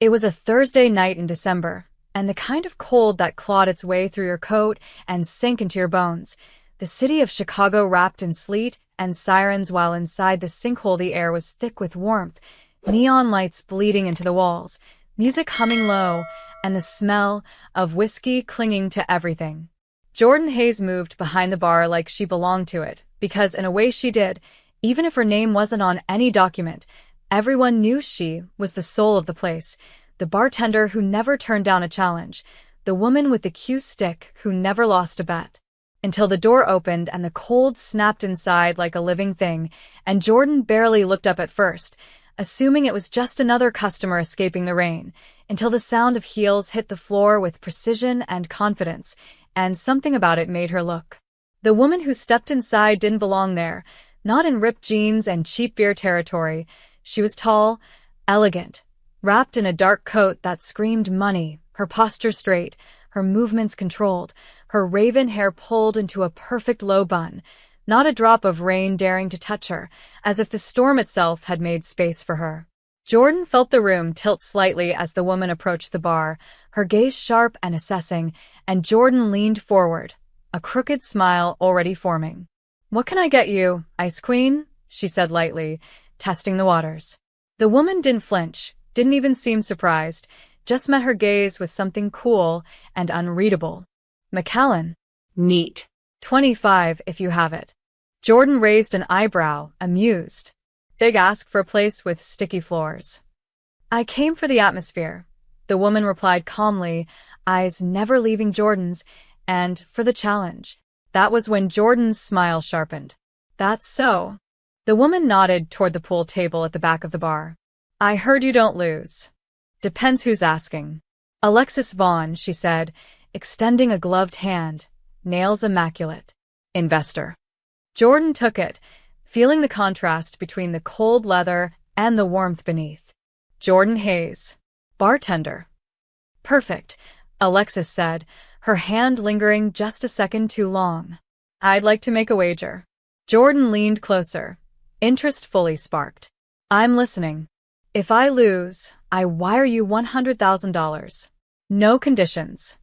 It was a Thursday night in December, and the kind of cold that clawed its way through your coat and sank into your bones. The city of Chicago wrapped in sleet and sirens, while inside the sinkhole the air was thick with warmth, neon lights bleeding into the walls, music humming low, and the smell of whiskey clinging to everything. Jordan Hayes moved behind the bar like she belonged to it, because in a way she did. Even if her name wasn't on any document, everyone knew she was the soul of the place, the bartender who never turned down a challenge, the woman with the cue stick who never lost a bet. Until the door opened and the cold snapped inside like a living thing, and Jordan barely looked up at first, assuming it was just another customer escaping the rain, until the sound of heels hit the floor with precision and confidence, and something about it made her look. The woman who stepped inside didn't belong there, not in ripped jeans and cheap beer territory. She was tall, elegant, wrapped in a dark coat that screamed money, her posture straight, her movements controlled, her raven hair pulled into a perfect low bun, not a drop of rain daring to touch her, as if the storm itself had made space for her. Jordan felt the room tilt slightly as the woman approached the bar, her gaze sharp and assessing, and Jordan leaned forward, a crooked smile already forming. "What can I get you, Ice Queen?" she said lightly, testing the waters. The woman didn't flinch, didn't even seem surprised, just met her gaze with something cool and unreadable. "Macallan." Neat. 25 if you have it. Jordan raised an eyebrow, amused. "Big ask for a place with sticky floors." "I came for the atmosphere," the woman replied calmly, eyes never leaving Jordan's, "and for the challenge." That was when Jordan's smile sharpened. "That's so." The woman nodded toward the pool table at the back of the bar. "I heard you don't lose." "Depends who's asking." "Alexis Vaughn," she said, extending a gloved hand, nails immaculate. "Investor." Jordan took it, feeling the contrast between the cold leather and the warmth beneath. "Jordan Hayes." "Bartender." "Perfect," Alexis said, her hand lingering just a second too long. "I'd like to make a wager." Jordan leaned closer, interest fully sparked. "I'm listening." "If I lose, I wire you $100,000. No conditions."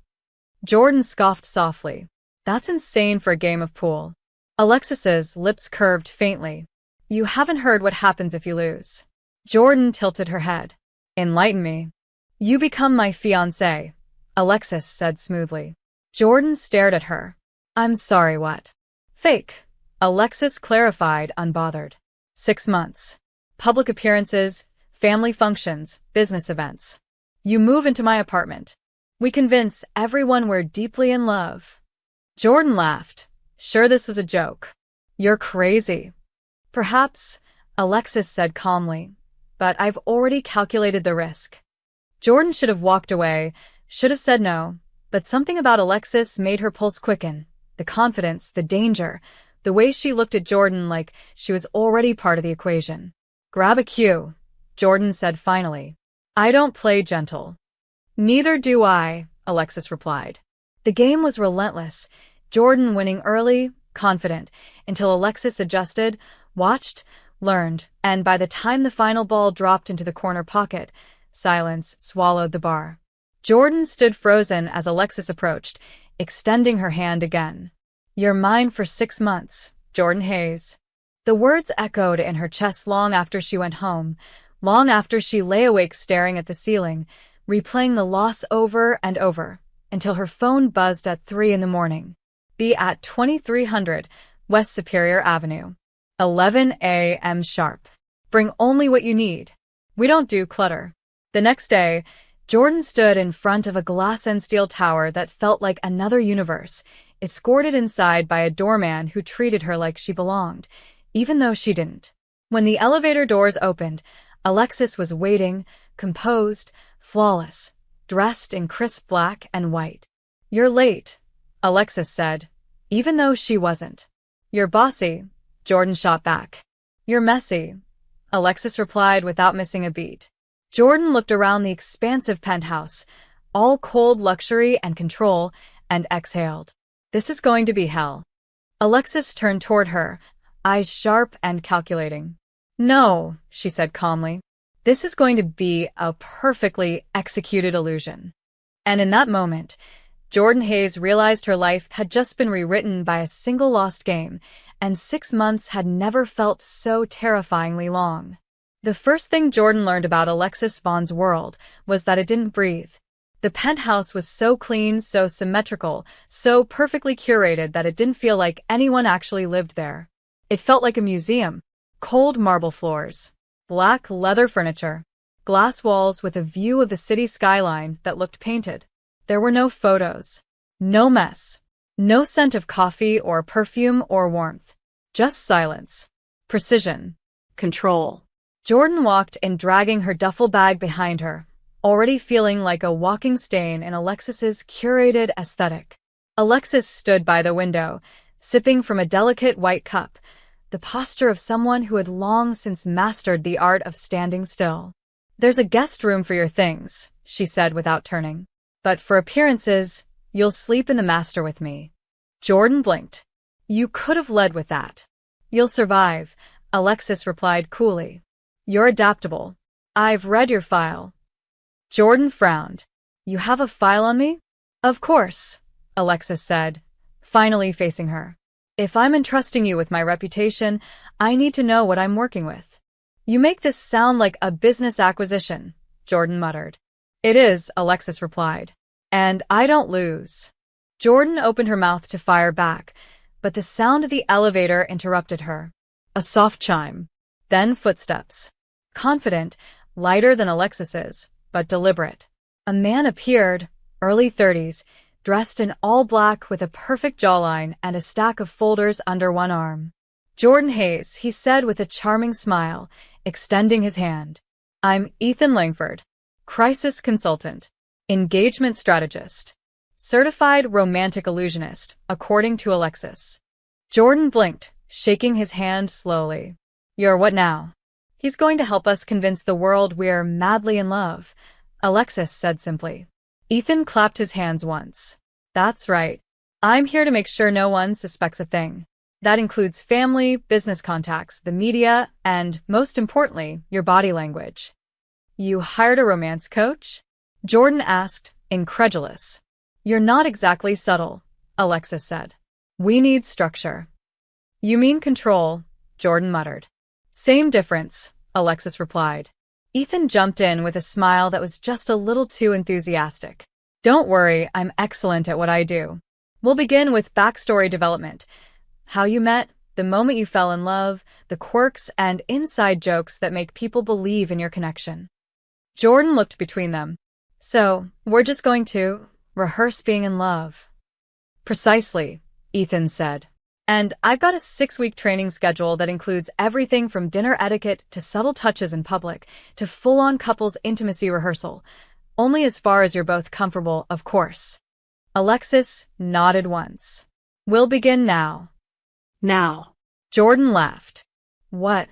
Jordan scoffed softly. "That's insane for a game of pool." Alexis's lips curved faintly. "You haven't heard what happens if you lose." Jordan tilted her head. "Enlighten me." "You become my fiancée," Alexis said smoothly. Jordan stared at her. "I'm sorry, what?" "Fake," Alexis clarified, unbothered. 6 months. Public appearances, family functions, business events. You move into my apartment. We convince everyone we're deeply in love." Jordan laughed, sure this was a joke. "You're crazy." "Perhaps," Alexis said calmly, "but I've already calculated the risk." Jordan should have walked away, should have said no, but something about Alexis made her pulse quicken. The confidence, the danger, the way she looked at Jordan like she was already part of the equation. "Grab a cue," Jordan said finally. "I don't play gentle." "Neither do I," Alexis replied. The game was relentless, Jordan winning early, confident, until Alexis adjusted, watched, learned, and by the time the final ball dropped into the corner pocket, silence swallowed the bar. Jordan stood frozen as Alexis approached, extending her hand again. "You're mine for 6 months, Jordan Hayes." The words echoed in her chest long after she went home, long after she lay awake staring at the ceiling, replaying the loss over and over, until her phone buzzed at 3 in the morning. "Be at 2300 West Superior Avenue. 11 a.m. sharp. Bring only what you need. We don't do clutter." The next day, Jordan stood in front of a glass and steel tower that felt like another universe, escorted inside by a doorman who treated her like she belonged, even though she didn't. When the elevator doors opened, Alexis was waiting, composed, flawless, dressed in crisp black and white. "You're late," Alexis said, even though she wasn't. "You're bossy," Jordan shot back. "You're messy," Alexis replied without missing a beat. Jordan looked around the expansive penthouse, all cold luxury and control, and exhaled. "This is going to be hell." Alexis turned toward her, eyes sharp and calculating. "No," she said calmly. This is going to be a perfectly executed illusion. And in that moment, Jordan Hayes realized her life had just been rewritten by a single lost game, and 6 months had never felt so terrifyingly long. The first thing Jordan learned about Alexis Vaughn's world was that it didn't breathe. The penthouse was so clean, so symmetrical, so perfectly curated that it didn't feel like anyone actually lived there. It felt like a museum. Cold marble floors, black leather furniture, glass walls with a view of the city skyline that looked painted. There were no photos, no mess, no scent of coffee or perfume or warmth. Just silence, precision, control. Jordan walked in, dragging her duffel bag behind her, already feeling like a walking stain in Alexis's curated aesthetic. Alexis stood by the window, sipping from a delicate white cup, the posture of someone who had long since mastered the art of standing still. "There's a guest room for your things," she said without turning. "But for appearances, you'll sleep in the master with me." Jordan blinked. "You could have led with that." "You'll survive," Alexis replied coolly. "You're adaptable. I've read your file." Jordan frowned. "You have a file on me?" "Of course," Alexis said, finally facing her. "If I'm entrusting you with my reputation, I need to know what I'm working with." "You make this sound like a business acquisition," Jordan muttered. "It is," Alexis replied. "And I don't lose." Jordan opened her mouth to fire back, but the sound of the elevator interrupted her. A soft chime, then footsteps. Confident, lighter than Alexis's, but deliberate. A man appeared, early 30s, dressed in all black with a perfect jawline and a stack of folders under one arm. "Jordan Hayes," he said with a charming smile, extending his hand. "I'm Ethan Langford, crisis consultant, engagement strategist, certified romantic illusionist, according to Alexis." Jordan blinked, shaking his hand slowly. "You're what now?" "He's going to help us convince the world we're madly in love," Alexis said simply. Ethan clapped his hands once. "That's right. I'm here to make sure no one suspects a thing. That includes family, business contacts, the media, and, most importantly, your body language." "You hired a romance coach?" Jordan asked, incredulous. "You're not exactly subtle," Alexis said. "We need structure." "You mean control," Jordan muttered. "Same difference," Alexis replied. Ethan jumped in with a smile that was just a little too enthusiastic. "Don't worry, I'm excellent at what I do. We'll begin with backstory development. How you met, the moment you fell in love, the quirks and inside jokes that make people believe in your connection." Jordan looked between them. "So, we're just going to rehearse being in love." "Precisely," Ethan said. "And I've got a 6-week training schedule that includes everything from dinner etiquette to subtle touches in public to full-on couples intimacy rehearsal. Only as far as you're both comfortable, of course." Alexis nodded once. "We'll begin now." "Now." Jordan laughed. "What?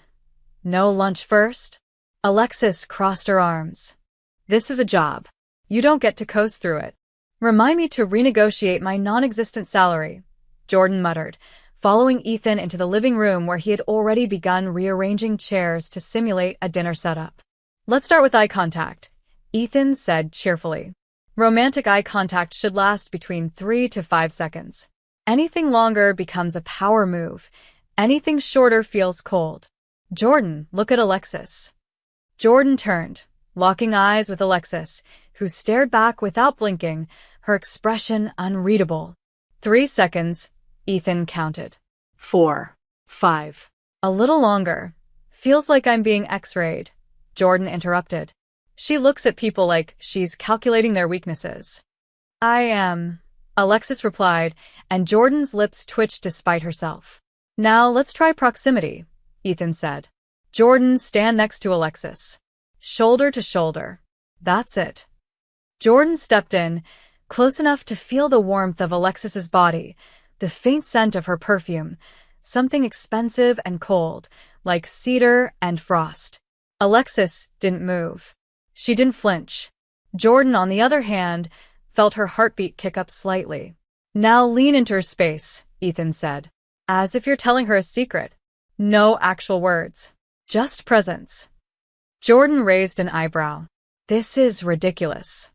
No lunch first?" Alexis crossed her arms. "This is a job. You don't get to coast through it." "Remind me to renegotiate my non-existent salary," Jordan muttered, following Ethan into the living room where he had already begun rearranging chairs to simulate a dinner setup. "Let's start with eye contact," Ethan said cheerfully. "Romantic eye contact should last between 3 to 5 seconds. Anything longer becomes a power move. Anything shorter feels cold." "Jordan, look at Alexis." Jordan turned, locking eyes with Alexis, who stared back without blinking, her expression unreadable. 3 seconds, Ethan counted. 4, 5. "A little longer. Feels like I'm being X-rayed," Jordan interrupted. "She looks at people like she's calculating their weaknesses." "I am," Alexis replied, and Jordan's lips twitched despite herself. "Now let's try proximity," Ethan said. "Jordan, stand next to Alexis. Shoulder to shoulder. That's it." Jordan stepped in, close enough to feel the warmth of Alexis's body, the faint scent of her perfume, something expensive and cold, like cedar and frost. Alexis didn't move. She didn't flinch. Jordan, on the other hand, felt her heartbeat kick up slightly. "Now lean into her space," Ethan said, as if you're telling her a secret. No actual words. Just presence. Jordan raised an eyebrow. This is ridiculous.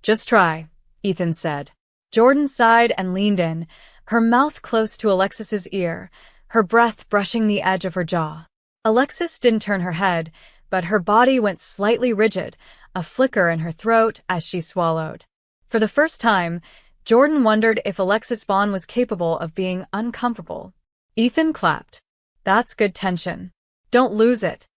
Just try, Ethan said. Jordan sighed and leaned in, her mouth close to Alexis's ear, her breath brushing the edge of her jaw. Alexis didn't turn her head, but her body went slightly rigid, a flicker in her throat as she swallowed. For the first time, Jordan wondered if Alexis Vaughn was capable of being uncomfortable. Ethan clapped. That's good tension. Don't lose it.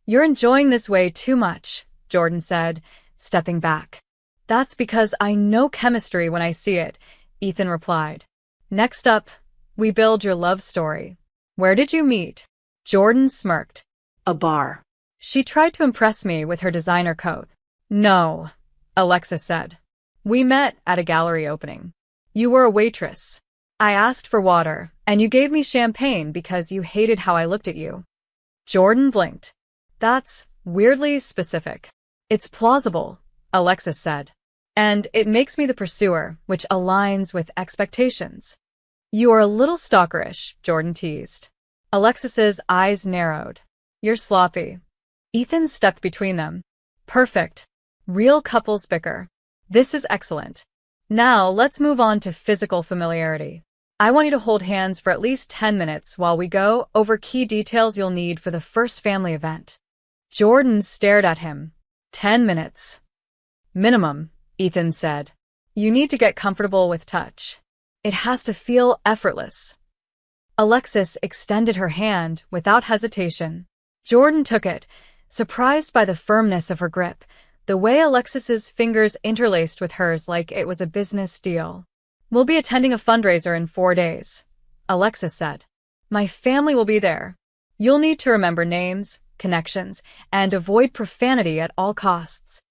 You're enjoying this way too much, Jordan said, stepping back. That's because I know chemistry when I see it, Ethan replied. Next up, we build your love story. Where did you meet? Jordan smirked. A bar. She tried to impress me with her designer coat. No, Alexis said. We met at a gallery opening. You were a waitress. I asked for water, and you gave me champagne because you hated how I looked at you. Jordan blinked. That's weirdly specific. It's plausible, Alexis said. And it makes me the pursuer, which aligns with expectations. You are a little stalkerish, Jordan teased. Alexis's eyes narrowed. You're sloppy. Ethan stepped between them. Perfect. Real couples bicker. This is excellent. Now let's move on to physical familiarity. I want you to hold hands for at least 10 minutes while we go over key details you'll need for the first family event. Jordan stared at him. 10 minutes. Minimum, Ethan said. You need to get comfortable with touch. It has to feel effortless. Alexis extended her hand without hesitation. Jordan took it, surprised by the firmness of her grip, the way Alexis's fingers interlaced with hers like it was a business deal. We'll be attending a fundraiser in 4 days, Alexis said. My family will be there. You'll need to remember names, connections, and avoid profanity at all costs.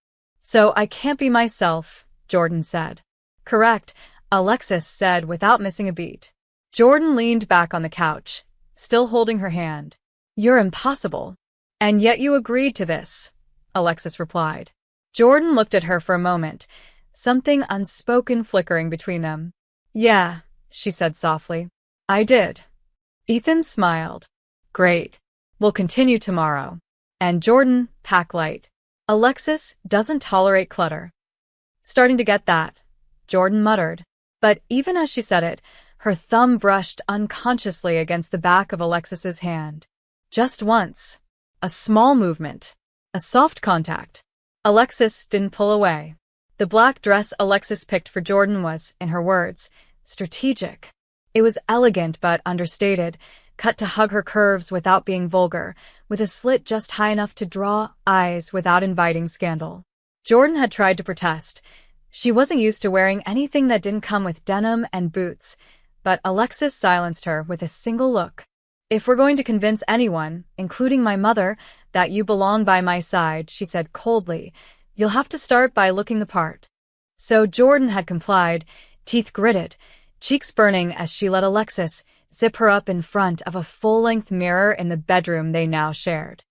So I can't be myself, Jordan said. Correct, Alexis said without missing a beat. Jordan leaned back on the couch, still holding her hand. You're impossible. And yet you agreed to this, Alexis replied. Jordan looked at her for a moment, something unspoken flickering between them. Yeah, she said softly. I did. Ethan smiled. Great. We'll continue tomorrow. And Jordan, pack light. Alexis doesn't tolerate clutter. Starting to get that, Jordan muttered. But even as she said it, her thumb brushed unconsciously against the back of Alexis's hand. Just once. A small movement. A soft contact. Alexis didn't pull away. The black dress Alexis picked for Jordan was, in her words, strategic. It was elegant but understated, cut to hug her curves without being vulgar, with a slit just high enough to draw eyes without inviting scandal. Jordan had tried to protest. She wasn't used to wearing anything that didn't come with denim and boots, but Alexis silenced her with a single look. If we're going to convince anyone, including my mother, that you belong by my side, she said coldly, you'll have to start by looking the part. So Jordan had complied, teeth gritted, cheeks burning as she let Alexis zip her up in front of a full-length mirror in the bedroom they now shared.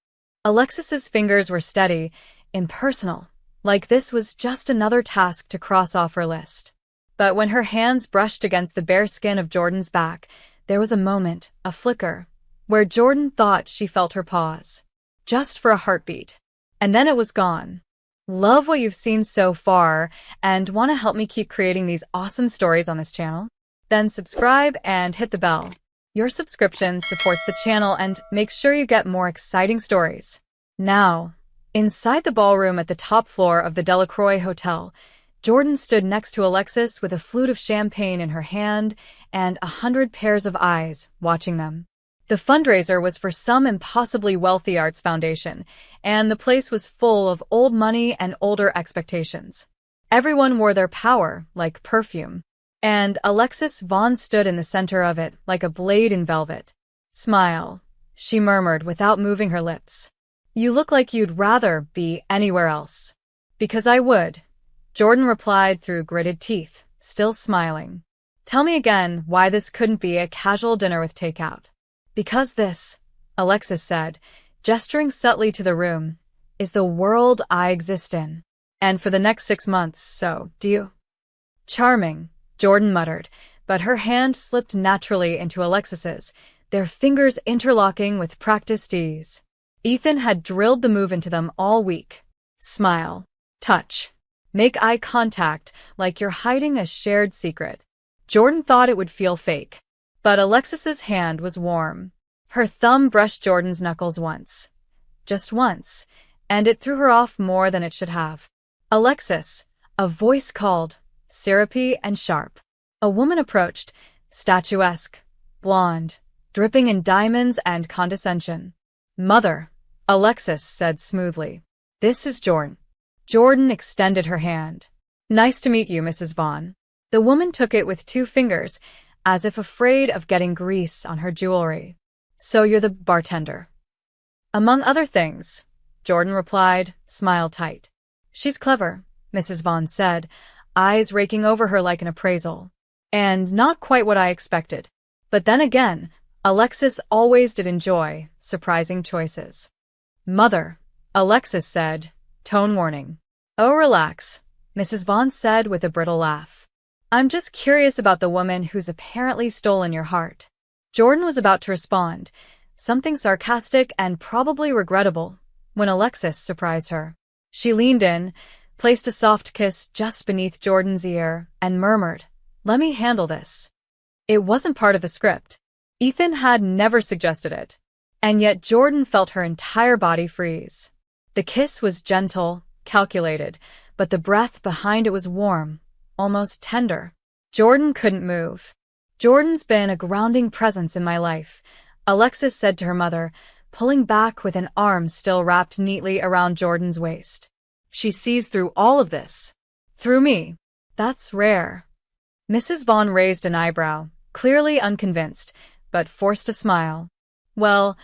Alexis's fingers were steady, impersonal, like this was just another task to cross off her list. But when her hands brushed against the bare skin of Jordan's back, there was a moment, a flicker, where Jordan thought she felt her pause. Just for a heartbeat. And then it was gone. Love what you've seen so far, and want to help me keep creating these awesome stories on this channel? Then subscribe and hit the bell. Your subscription supports the channel and makes sure you get more exciting stories. Now, inside the ballroom at the top floor of the Delacroix Hotel, Jordan stood next to Alexis with a flute of champagne in her hand and 100 pairs of eyes watching them. The fundraiser was for some impossibly wealthy arts foundation, and the place was full of old money and older expectations. Everyone wore their power like perfume, and Alexis Vaughn stood in the center of it like a blade in velvet. Smile, she murmured without moving her lips. You look like you'd rather be anywhere else. Because I would, Jordan replied through gritted teeth, still smiling. Tell me again why this couldn't be a casual dinner with takeout. Because this, Alexis said, gesturing subtly to the room, is the world I exist in. And for the next 6 months, so, do you? Charming, Jordan muttered, but her hand slipped naturally into Alexis's, their fingers interlocking with practiced ease. Ethan had drilled the move into them all week. Smile. Touch. Make eye contact like you're hiding a shared secret. Jordan thought it would feel fake. But Alexis's hand was warm. Her thumb brushed Jordan's knuckles once. Just once. And it threw her off more than it should have. Alexis, a voice called, syrupy and sharp. A woman approached, statuesque, blonde, dripping in diamonds and condescension. Mother, Alexis said smoothly. This is Jordan. Jordan extended her hand. Nice to meet you, Mrs. Vaughn. The woman took it with 2 fingers, as if afraid of getting grease on her jewelry. So you're the bartender. Among other things, Jordan replied, smile tight. She's clever, Mrs. Vaughn said, eyes raking over her like an appraisal. And not quite what I expected. But then again, Alexis always did enjoy surprising choices. Mother, Alexis said, tone warning. Oh, relax, Mrs. Vaughn said with a brittle laugh. I'm just curious about the woman who's apparently stolen your heart. Jordan was about to respond, something sarcastic and probably regrettable, when Alexis surprised her. She leaned in, placed a soft kiss just beneath Jordan's ear, and murmured, "Let me handle this." It wasn't part of the script. Ethan had never suggested it. And yet Jordan felt her entire body freeze. The kiss was gentle, calculated, but the breath behind it was warm, almost tender. Jordan couldn't move. Jordan's been a grounding presence in my life, Alexis said to her mother, pulling back with an arm still wrapped neatly around Jordan's waist. She sees through all of this. Through me. That's rare. Mrs. Vaughn raised an eyebrow, clearly unconvinced, but forced a smile. Well,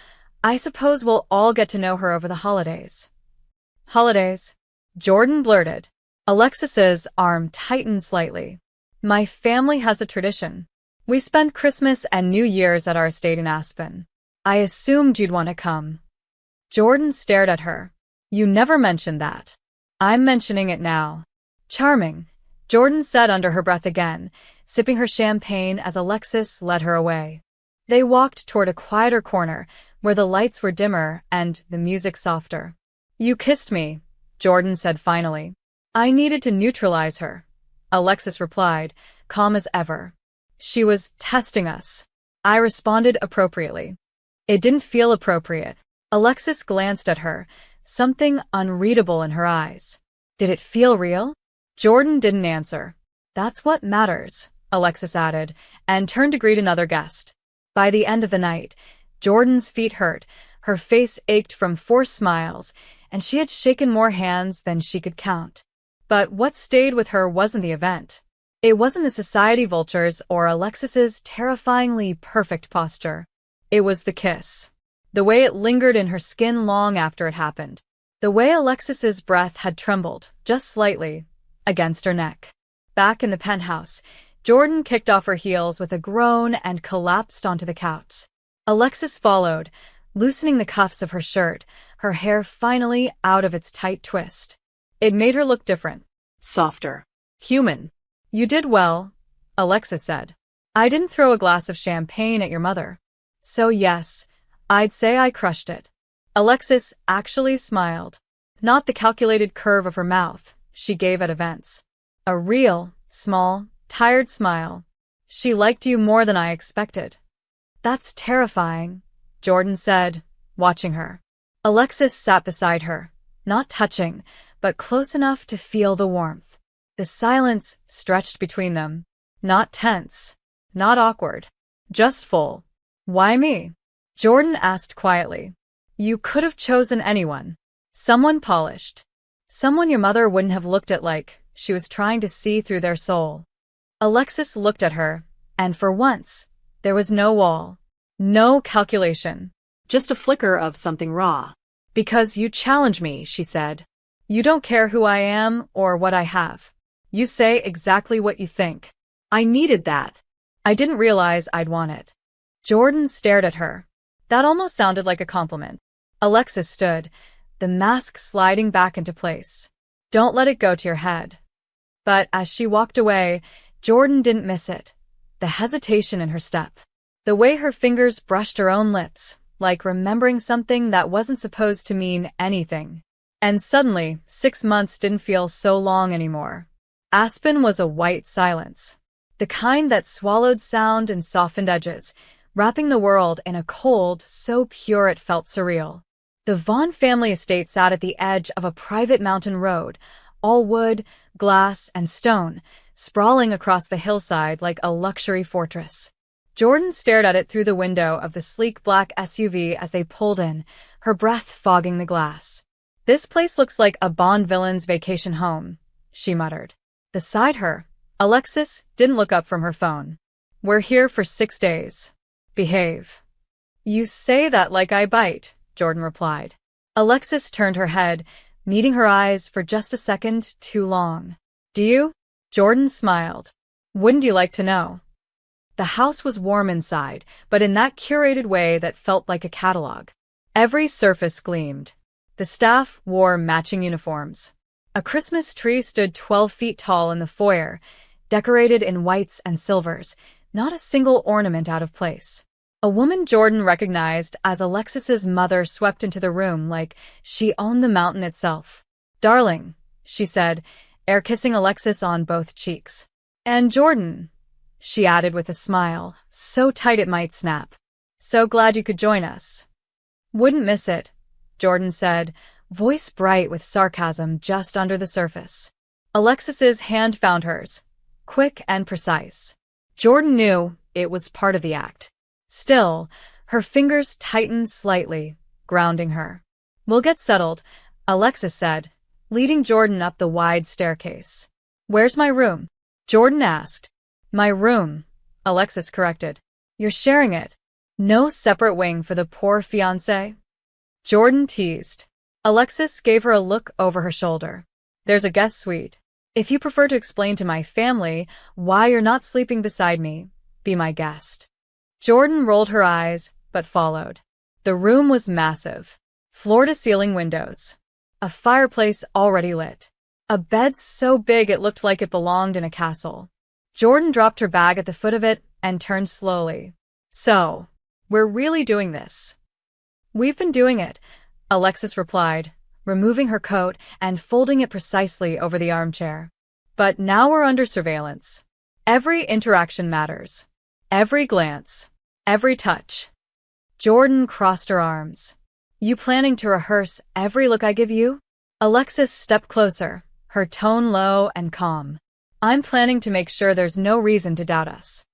I suppose we'll all get to know her over the holidays. Holidays? Jordan blurted. Alexis's arm tightened slightly. My family has a tradition. We spend Christmas and New Year's at our estate in Aspen. I assumed you'd want to come. Jordan stared at her. You never mentioned that. I'm mentioning it now. Charming, Jordan said under her breath again, sipping her champagne as Alexis led her away. They walked toward a quieter corner, where the lights were dimmer and the music softer. You kissed me, Jordan said finally. I needed to neutralize her, Alexis replied, calm as ever. She was testing us. I responded appropriately. It didn't feel appropriate. Alexis glanced at her, something unreadable in her eyes. Did it feel real? Jordan didn't answer. That's what matters, Alexis added, and turned to greet another guest. By the end of the night, Jordan's feet hurt, her face ached from forced smiles, and she had shaken more hands than she could count. But what stayed with her wasn't the event. It wasn't the society vultures or Alexis's terrifyingly perfect posture. It was the kiss. The way it lingered in her skin long after it happened. The way Alexis's breath had trembled, just slightly, against her neck. Back in the penthouse, Jordan kicked off her heels with a groan and collapsed onto the couch. Alexis followed, loosening the cuffs of her shirt, her hair finally out of its tight twist. It made her look different. Softer. Human. You did well, Alexis said. I didn't throw a glass of champagne at your mother. So yes, I'd say I crushed it. Alexis actually smiled. Not the calculated curve of her mouth she gave at events. A real, small, tired smile. She liked you more than I expected. That's terrifying, Jordan said, watching her. Alexis sat beside her, not touching, but close enough to feel the warmth. The silence stretched between them. Not tense, not awkward, just full. Why me? Jordan asked quietly. You could have chosen anyone. Someone polished. Someone your mother wouldn't have looked at like she was trying to see through their soul. Alexis looked at her, and for once, there was no wall. No calculation. Just a flicker of something raw. Because you challenge me, she said. You don't care who I am or what I have. You say exactly what you think. I needed that. I didn't realize I'd want it. Jordan stared at her. That almost sounded like a compliment. Alexis stood, the mask sliding back into place. Don't let it go to your head. But as she walked away, Jordan didn't miss it. The hesitation in her step. The way her fingers brushed her own lips, like remembering something that wasn't supposed to mean anything. And suddenly, 6 months didn't feel so long anymore. Aspen was a white silence, the kind that swallowed sound and softened edges, wrapping the world in a cold so pure it felt surreal. The Vaughn family estate sat at the edge of a private mountain road, all wood, glass, and stone, sprawling across the hillside like a luxury fortress. Jordan stared at it through the window of the sleek black SUV as they pulled in, her breath fogging the glass. "This place looks like a Bond villain's vacation home," she muttered. Beside her, Alexis didn't look up from her phone. "We're here for 6 days. Behave." "You say that like I bite," Jordan replied. Alexis turned her head, meeting her eyes for just a second too long. "Do you?" Jordan smiled. "Wouldn't you like to know?" The house was warm inside, but in that curated way that felt like a catalog. Every surface gleamed. The staff wore matching uniforms. A Christmas tree stood 12 feet tall in the foyer, decorated in whites and silvers, not a single ornament out of place. A woman Jordan recognized as Alexis's mother swept into the room like she owned the mountain itself. "Darling," she said, air-kissing Alexis on both cheeks. "And Jordan," she added with a smile, so tight it might snap. "So glad you could join us." "Wouldn't miss it," Jordan said, voice bright with sarcasm just under the surface. Alexis's hand found hers, quick and precise. Jordan knew it was part of the act. Still, her fingers tightened slightly, grounding her. "We'll get settled," Alexis said, leading Jordan up the wide staircase. "Where's my room?" Jordan asked. "My room," Alexis corrected. "You're sharing it. No separate wing for the poor fiancé?" Jordan teased. Alexis gave her a look over her shoulder. "There's a guest suite. If you prefer to explain to my family why you're not sleeping beside me, be my guest." Jordan rolled her eyes, but followed. The room was massive. Floor-to-ceiling windows. A fireplace already lit. A bed so big it looked like it belonged in a castle. Jordan dropped her bag at the foot of it and turned slowly. "So, we're really doing this?" "We've been doing it," Alexis replied, removing her coat and folding it precisely over the armchair. "But now we're under surveillance. Every interaction matters. Every glance. Every touch." Jordan crossed her arms. "You planning to rehearse every look I give you?" Alexis stepped closer, her tone low and calm. "I'm planning to make sure there's no reason to doubt us."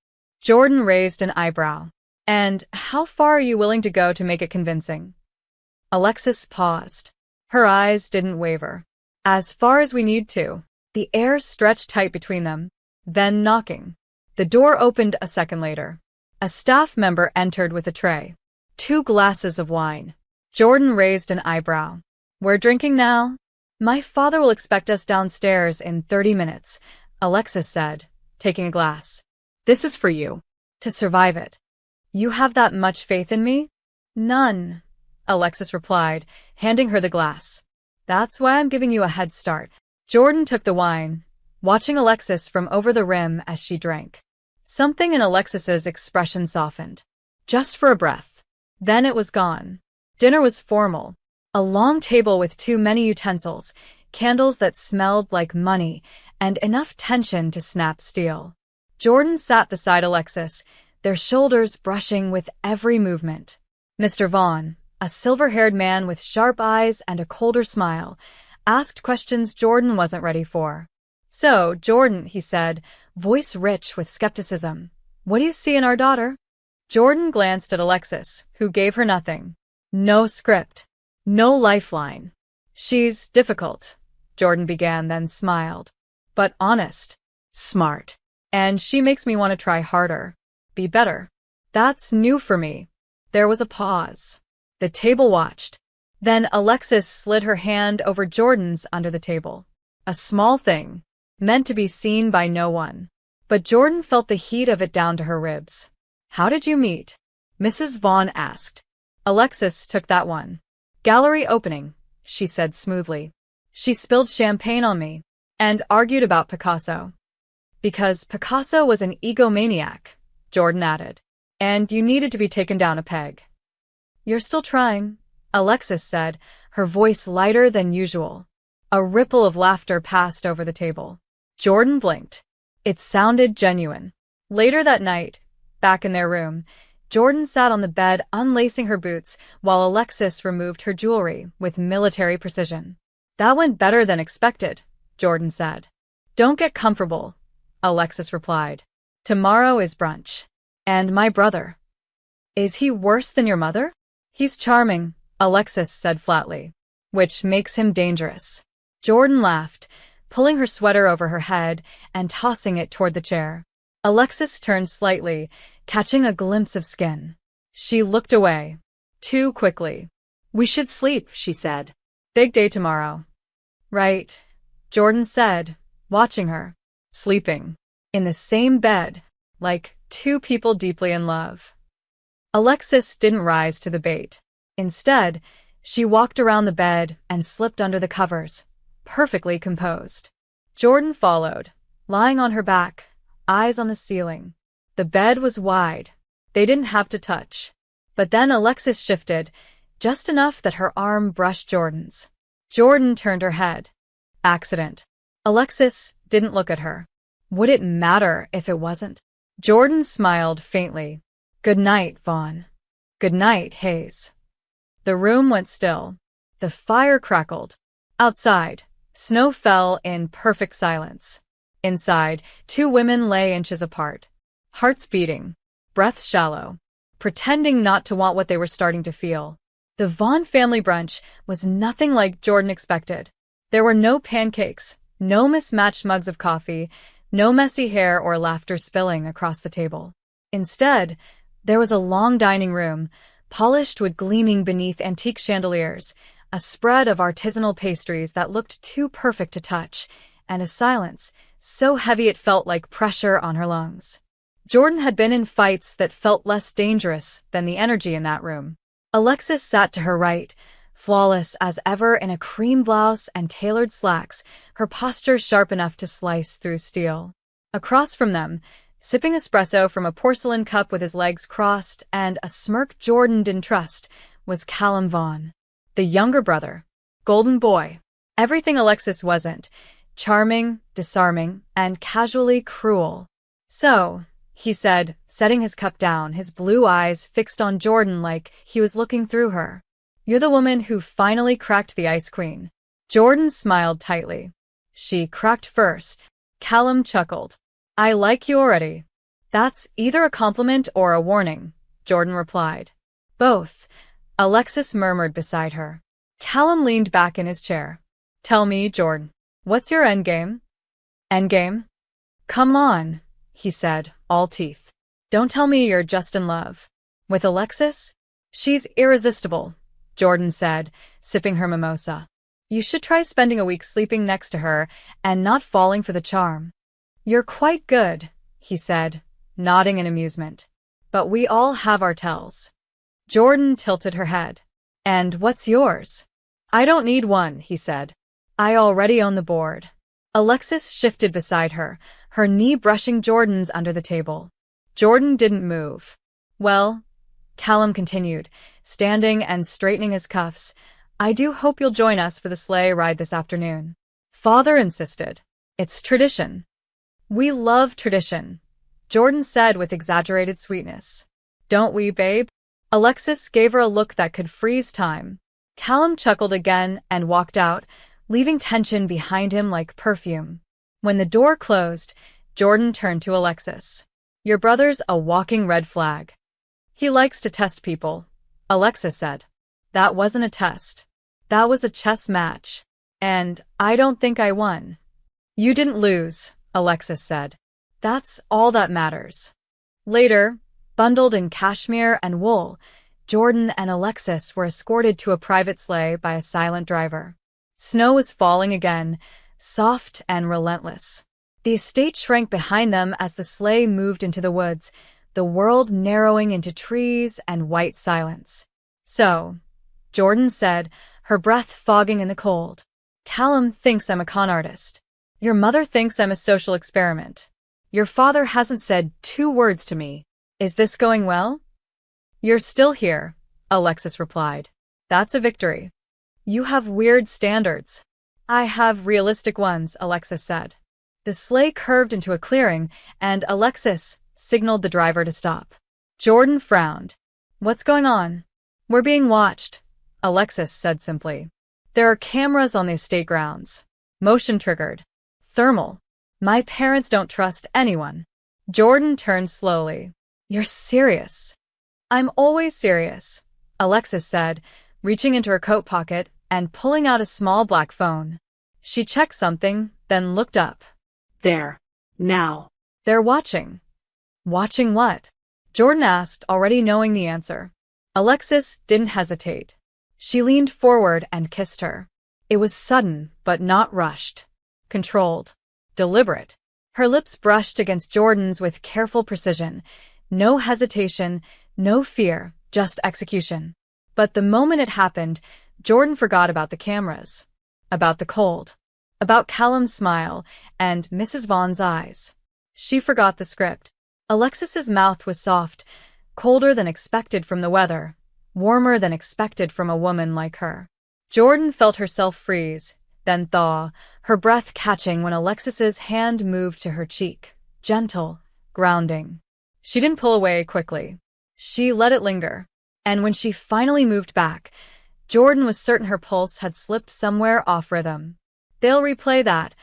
Jordan raised an eyebrow. "And how far are you willing to go to make it convincing?" Alexis paused. Her eyes didn't waver. "As far as we need to." The air stretched tight between them. Then knocking. The door opened a second later. A staff member entered with a tray. 2 glasses of wine. Jordan raised an eyebrow. "We're drinking now?" "My father will expect us downstairs in 30 minutes, Alexis said, taking a glass. "This is for you. To survive it." "You have that much faith in me?" "None," Alexis replied, handing her the glass. "That's why I'm giving you a head start." Jordan took the wine, watching Alexis from over the rim as she drank. Something in Alexis's expression softened. Just for a breath. Then it was gone. Dinner was formal. A long table with too many utensils, candles that smelled like money, and enough tension to snap steel. Jordan sat beside Alexis, their shoulders brushing with every movement. Mr. Vaughn, a silver-haired man with sharp eyes and a colder smile, asked questions Jordan wasn't ready for. "So, Jordan," he said, voice rich with skepticism, "what do you see in our daughter?" Jordan glanced at Alexis, who gave her nothing. No script. No lifeline. "She's difficult," Jordan began, then smiled. "But honest. Smart. And she makes me want to try harder. Be better." "That's new for me." There was a pause. The table watched. Then Alexis slid her hand over Jordan's under the table. A small thing, meant to be seen by no one. But Jordan felt the heat of it down to her ribs. "How did you meet?" Mrs. Vaughn asked. Alexis took that one. "Gallery opening," she said smoothly. "She spilled champagne on me and argued about Picasso." "Because Picasso was an egomaniac," Jordan added. "And you needed to be taken down a peg." You're still trying, Alexis said, her voice lighter than usual. A ripple of laughter passed over the table. Jordan blinked. It sounded genuine. Later that night, back in their room, Jordan sat on the bed unlacing her boots while Alexis removed her jewelry with military precision. That went better than expected, Jordan said. Don't get comfortable, Alexis replied. Tomorrow is brunch. And my brother. Is he worse than your mother? He's charming, Alexis said flatly. Which makes him dangerous. Jordan laughed, pulling her sweater over her head and tossing it toward the chair. Alexis turned slightly, catching a glimpse of skin. She looked away. Too quickly. We should sleep, she said. Big day tomorrow. Right, Jordan said, watching her. Sleeping. In the same bed, like two people deeply in love. Alexis didn't rise to the bait. Instead, she walked around the bed and slipped under the covers, perfectly composed. Jordan followed, lying on her back, eyes on the ceiling. The bed was wide. They didn't have to touch. But then Alexis shifted, just enough that her arm brushed Jordan's. Jordan turned her head. Accident. Alexis didn't look at her. Would it matter if it wasn't? Jordan smiled faintly. Good night, Vaughn. Good night, Hayes. The room went still. The fire crackled. Outside, snow fell in perfect silence. Inside, two women lay inches apart. Hearts beating, breaths shallow, pretending not to want what they were starting to feel. The Vaughn family brunch was nothing like Jordan expected. There were no pancakes, no mismatched mugs of coffee, no messy hair or laughter spilling across the table. Instead, there was a long dining room, polished wood gleaming beneath antique chandeliers, a spread of artisanal pastries that looked too perfect to touch, and a silence so heavy it felt like pressure on her lungs. Jordan had been in fights that felt less dangerous than the energy in that room. Alexis sat to her right, flawless as ever in a cream blouse and tailored slacks, her posture sharp enough to slice through steel. Across from them, sipping espresso from a porcelain cup with his legs crossed and a smirk Jordan didn't trust, was Callum Vaughn. The younger brother. Golden boy. Everything Alexis wasn't. Charming, disarming, and casually cruel. So, he said, setting his cup down, his blue eyes fixed on Jordan like he was looking through her. You're the woman who finally cracked the ice queen. Jordan smiled tightly. She cracked first. Callum chuckled. I like you already. That's either a compliment or a warning, Jordan replied. Both, Alexis murmured beside her. Callum leaned back in his chair. Tell me, Jordan, what's your endgame? Endgame? Come on, he said, all teeth. Don't tell me you're just in love. With Alexis? She's irresistible, Jordan said, sipping her mimosa. You should try spending a week sleeping next to her and not falling for the charm. You're quite good, he said, nodding in amusement. But we all have our tells. Jordan tilted her head. And what's yours? I don't need one, he said. I already own the board. Alexis shifted beside her, her knee brushing Jordan's under the table. Jordan didn't move. Well, Callum continued, standing and straightening his cuffs, I do hope you'll join us for the sleigh ride this afternoon. Father insisted. It's tradition. We love tradition, Jordan said with exaggerated sweetness. Don't we, babe? Alexis gave her a look that could freeze time. Callum chuckled again and walked out, leaving tension behind him like perfume. When the door closed, Jordan turned to Alexis. Your brother's a walking red flag. He likes to test people, Alexis said. That wasn't a test. That was a chess match. And I don't think I won. You didn't lose, Alexis said. That's all that matters. Later, bundled in cashmere and wool, Jordan and Alexis were escorted to a private sleigh by a silent driver. Snow was falling again, soft and relentless. The estate shrank behind them as the sleigh moved into the woods, the world narrowing into trees and white silence. So, Jordan said, her breath fogging in the cold. Callum thinks I'm a con artist. Your mother thinks I'm a social experiment. Your father hasn't said 2 words to me. Is this going well? You're still here, Alexis replied. That's a victory. You have weird standards. I have realistic ones, Alexis said. The sleigh curved into a clearing, and Alexis signaled the driver to stop. Jordan frowned. What's going on? We're being watched, Alexis said simply. There are cameras on the estate grounds. Motion triggered. Thermal. My parents don't trust anyone. Jordan turned slowly. You're serious. I'm always serious, Alexis said, reaching into her coat pocket and pulling out a small black phone. She checked something, then looked up. There. Now. They're watching. Watching what? Jordan asked, already knowing the answer. Alexis didn't hesitate. She leaned forward and kissed her. It was sudden, but not rushed. Controlled. Deliberate. Her lips brushed against Jordan's with careful precision. No hesitation, no fear, just execution. But the moment it happened, Jordan forgot about the cameras. About the cold. About Callum's smile and Mrs. Vaughn's eyes. She forgot the script. Alexis's mouth was soft, colder than expected from the weather, warmer than expected from a woman like her. Jordan felt herself freeze, then thaw, her breath catching when Alexis's hand moved to her cheek, gentle, grounding. She didn't pull away quickly. She let it linger. And when she finally moved back, Jordan was certain her pulse had slipped somewhere off rhythm. They'll replay that,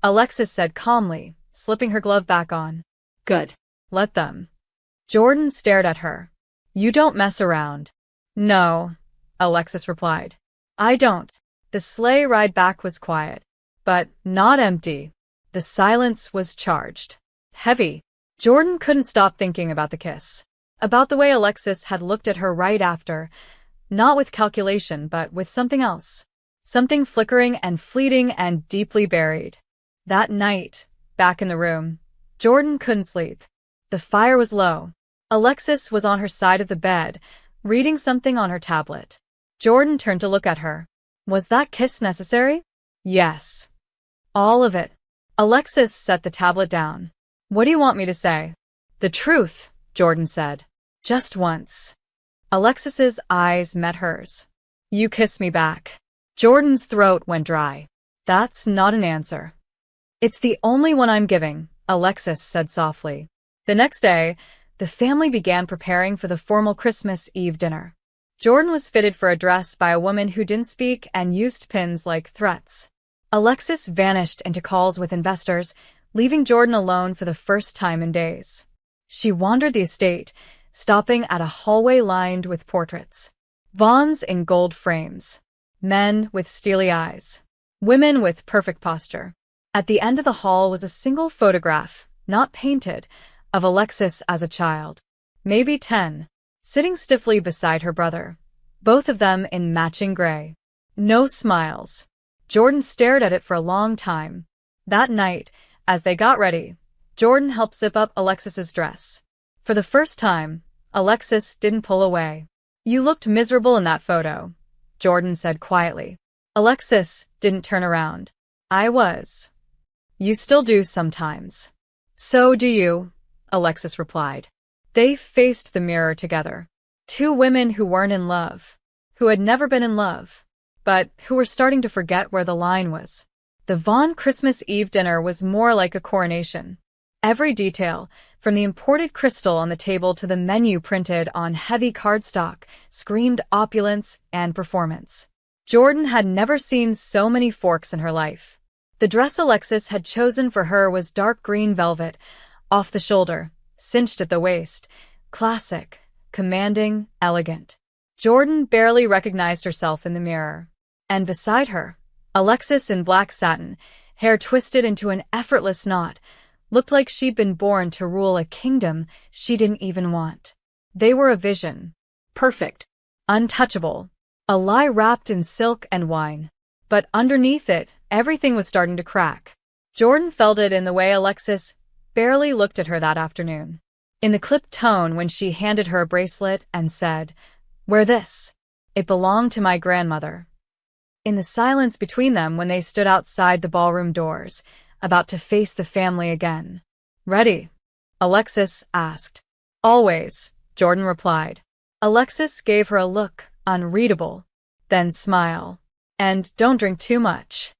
Alexis said calmly, slipping her glove back on. Good. Let them. Jordan stared at her. You don't mess around. No, Alexis replied. I don't. The sleigh ride back was quiet, but not empty. The silence was charged. Heavy. Jordan couldn't stop thinking about the kiss. About the way Alexis had looked at her right after, not with calculation, but with something else. Something flickering and fleeting and deeply buried. That night, back in the room, Jordan couldn't sleep. The fire was low. Alexis was on her side of the bed, reading something on her tablet. Jordan turned to look at her. Was that kiss necessary? Yes. All of it. Alexis set the tablet down. What do you want me to say? The truth, Jordan said. Just once. Alexis's eyes met hers. You kiss me back. Jordan's throat went dry. That's not an answer. It's the only one I'm giving, Alexis said softly. The next day, the family began preparing for the formal Christmas Eve dinner. Jordan was fitted for a dress by a woman who didn't speak and used pins like threats. Alexis vanished into calls with investors, leaving Jordan alone for the first time in days. She wandered the estate, stopping at a hallway lined with portraits. Vaughns in gold frames. Men with steely eyes. Women with perfect posture. At the end of the hall was a single photograph, not painted, of Alexis as a child. Maybe 10, sitting stiffly beside her brother. Both of them in matching gray. No smiles. Jordan stared at it for a long time. That night, as they got ready, Jordan helped zip up Alexis's dress. For the first time, Alexis didn't pull away. You looked miserable in that photo, Jordan said quietly. Alexis didn't turn around. I was. You still do sometimes. So do you, Alexis replied. They faced the mirror together. Two women who weren't in love, who had never been in love, but who were starting to forget where the line was. The Vaughn Christmas Eve dinner was more like a coronation. Every detail, from the imported crystal on the table to the menu printed on heavy cardstock, screamed opulence and performance. Jordan had never seen so many forks in her life. The dress Alexis had chosen for her was dark green velvet, off the shoulder, cinched at the waist, classic, commanding, elegant. Jordan barely recognized herself in the mirror. And beside her, Alexis in black satin, hair twisted into an effortless knot, looked like she'd been born to rule a kingdom she didn't even want. They were a vision. Perfect. Untouchable. A lie wrapped in silk and wine. But underneath it, everything was starting to crack. Jordan felt it in the way Alexis barely looked at her that afternoon. In the clipped tone when she handed her a bracelet and said, "Wear this. It belonged to my grandmother." In the silence between them when they stood outside the ballroom doors, about to face the family again. "Ready?" Alexis asked. "Always," Jordan replied. Alexis gave her a look, unreadable. Then smile. And don't drink too much.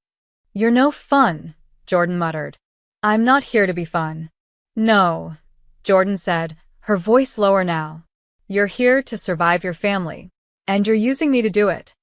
You're no fun, Jordan muttered. I'm not here to be fun. No, Jordan said, her voice lower now. You're here to survive your family. And you're using me to do it.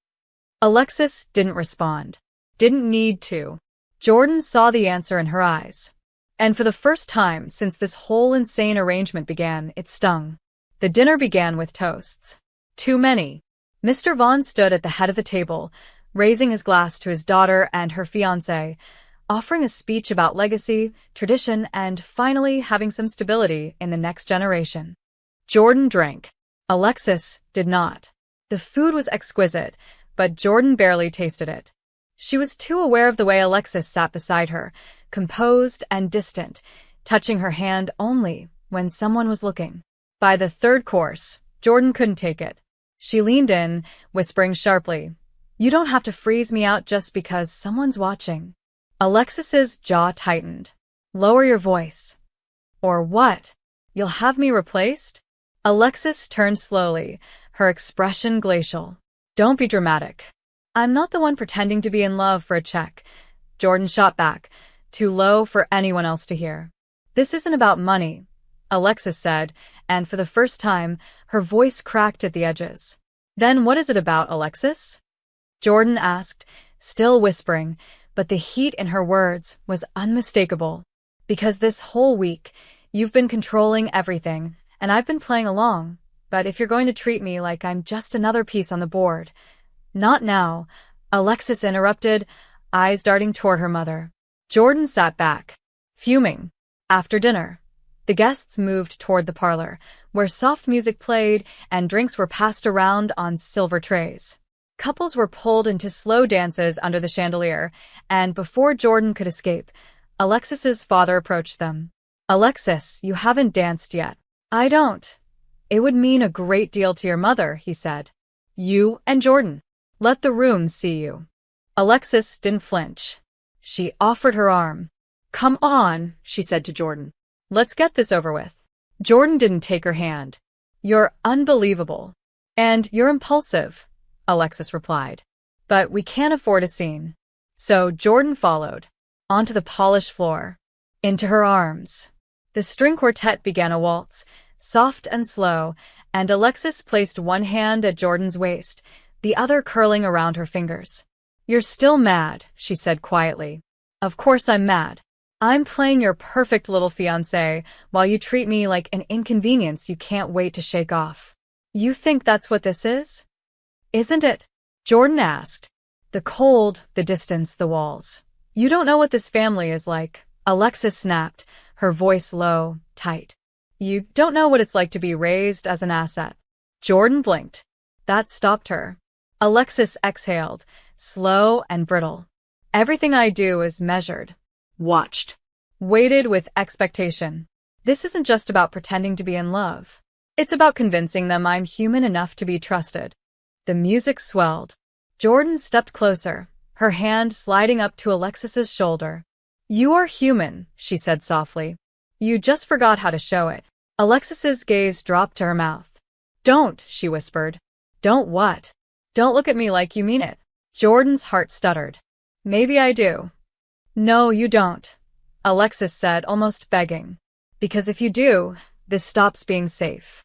Alexis didn't respond. Didn't need to. Jordan saw the answer in her eyes. And for the first time since this whole insane arrangement began, it stung. The dinner began with toasts. Too many. Mr. Vaughn stood at the head of the table, raising his glass to his daughter and her fiancé, offering a speech about legacy, tradition, and finally having some stability in the next generation. Jordan drank. Alexis did not. The food was exquisite, but Jordan barely tasted it. She was too aware of the way Alexis sat beside her, composed and distant, touching her hand only when someone was looking. By the third course, Jordan couldn't take it. She leaned in, whispering sharply, "You don't have to freeze me out just because someone's watching." Alexis's jaw tightened. "Lower your voice." "Or what? You'll have me replaced?" Alexis turned slowly, her expression glacial. "Don't be dramatic. I'm not the one pretending to be in love for a check." Jordan shot back, too low for anyone else to hear. "This isn't about money," Alexis said, and for the first time, her voice cracked at the edges. "Then what is it about, Alexis?" Jordan asked, still whispering, but the heat in her words was unmistakable. "Because this whole week, you've been controlling everything, and I've been playing along. But if you're going to treat me like I'm just another piece on the board—" "Not now," Alexis interrupted, eyes darting toward her mother. Jordan sat back, fuming. After dinner, the guests moved toward the parlor, where soft music played and drinks were passed around on silver trays. Couples were pulled into slow dances under the chandelier, and before Jordan could escape, Alexis's father approached them. "Alexis, you haven't danced yet." "I don't." "It would mean a great deal to your mother," he said. "You and Jordan. Let the room see you." Alexis didn't flinch. She offered her arm. "Come on," she said to Jordan. "Let's get this over with." Jordan didn't take her hand. "You're unbelievable. And you're impulsive," Alexis replied. "But we can't afford a scene." So Jordan followed. Onto the polished floor. Into her arms. The string quartet began a waltz, soft and slow, and Alexis placed one hand at Jordan's waist, the other curling around her fingers. "You're still mad," she said quietly. "Of course I'm mad. I'm playing your perfect little fiancé while you treat me like an inconvenience you can't wait to shake off. You think that's what this is? Isn't it?" Jordan asked. "The cold, the distance, the walls. You don't know what this family is like," Alexis snapped, her voice low, tight. "You don't know what it's like to be raised as an asset." Jordan blinked. That stopped her. Alexis exhaled, slow and brittle. "Everything I do is measured." Watched. Waited with expectation. This isn't just about pretending to be in love. It's about convincing them I'm human enough to be trusted. The music swelled. Jordan stepped closer, her hand sliding up to Alexis's shoulder. "You are human," she said softly. "You just forgot how to show it." Alexis's gaze dropped to her mouth. "Don't," she whispered. "Don't what?" "Don't look at me like you mean it." Jordan's heart stuttered. "Maybe I do." "No, you don't," Alexis said, almost begging. "Because if you do, this stops being safe."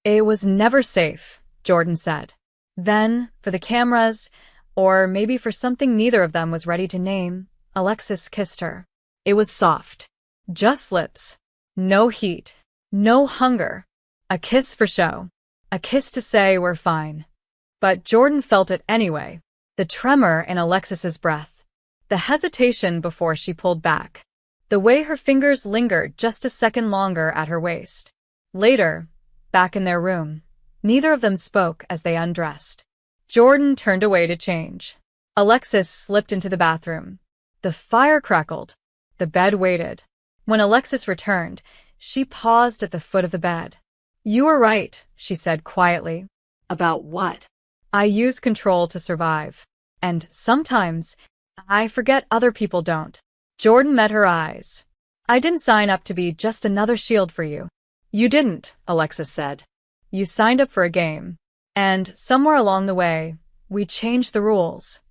"It was never safe," Jordan said. Then, for the cameras, or maybe for something neither of them was ready to name, Alexis kissed her. It was soft. Just lips. No heat. No hunger. A kiss for show. A kiss to say we're fine. But Jordan felt it anyway. The tremor in Alexis's breath. The hesitation before she pulled back. The way her fingers lingered just a second longer at her waist. Later, back in their room, neither of them spoke as they undressed. Jordan turned away to change. Alexis slipped into the bathroom. The fire crackled. The bed waited. When Alexis returned, she paused at the foot of the bed. "You were right," she said quietly. "About what?" "I use control to survive. And sometimes, I forget other people don't." Jordan met her eyes. "I didn't sign up to be just another shield for you." "You didn't," Alexis said. You signed up for a game. And somewhere along the way, we changed the rules.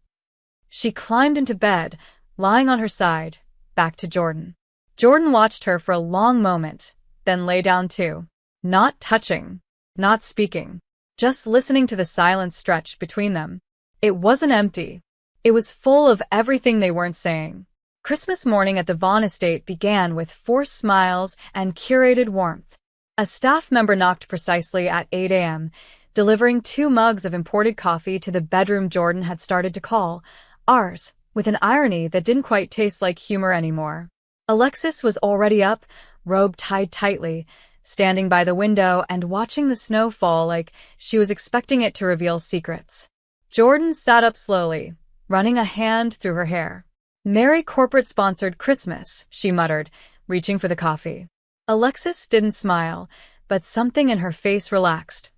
She climbed into bed, lying on her side, back to Jordan. Jordan watched her for a long moment, then lay down too. Not touching, not speaking, just listening to the silence stretch between them. It wasn't empty. It was full of everything they weren't saying. Christmas morning at the Vaughn estate began with forced smiles and curated warmth. A staff member knocked precisely at 8 a.m., delivering 2 mugs of imported coffee to the bedroom Jordan had started to call ours, with an irony that didn't quite taste like humor anymore. Alexis was already up, robe tied tightly, standing by the window and watching the snow fall like she was expecting it to reveal secrets. Jordan sat up slowly, running a hand through her hair. "Merry corporate-sponsored Christmas," she muttered, reaching for the coffee. Alexis didn't smile, but something in her face relaxed,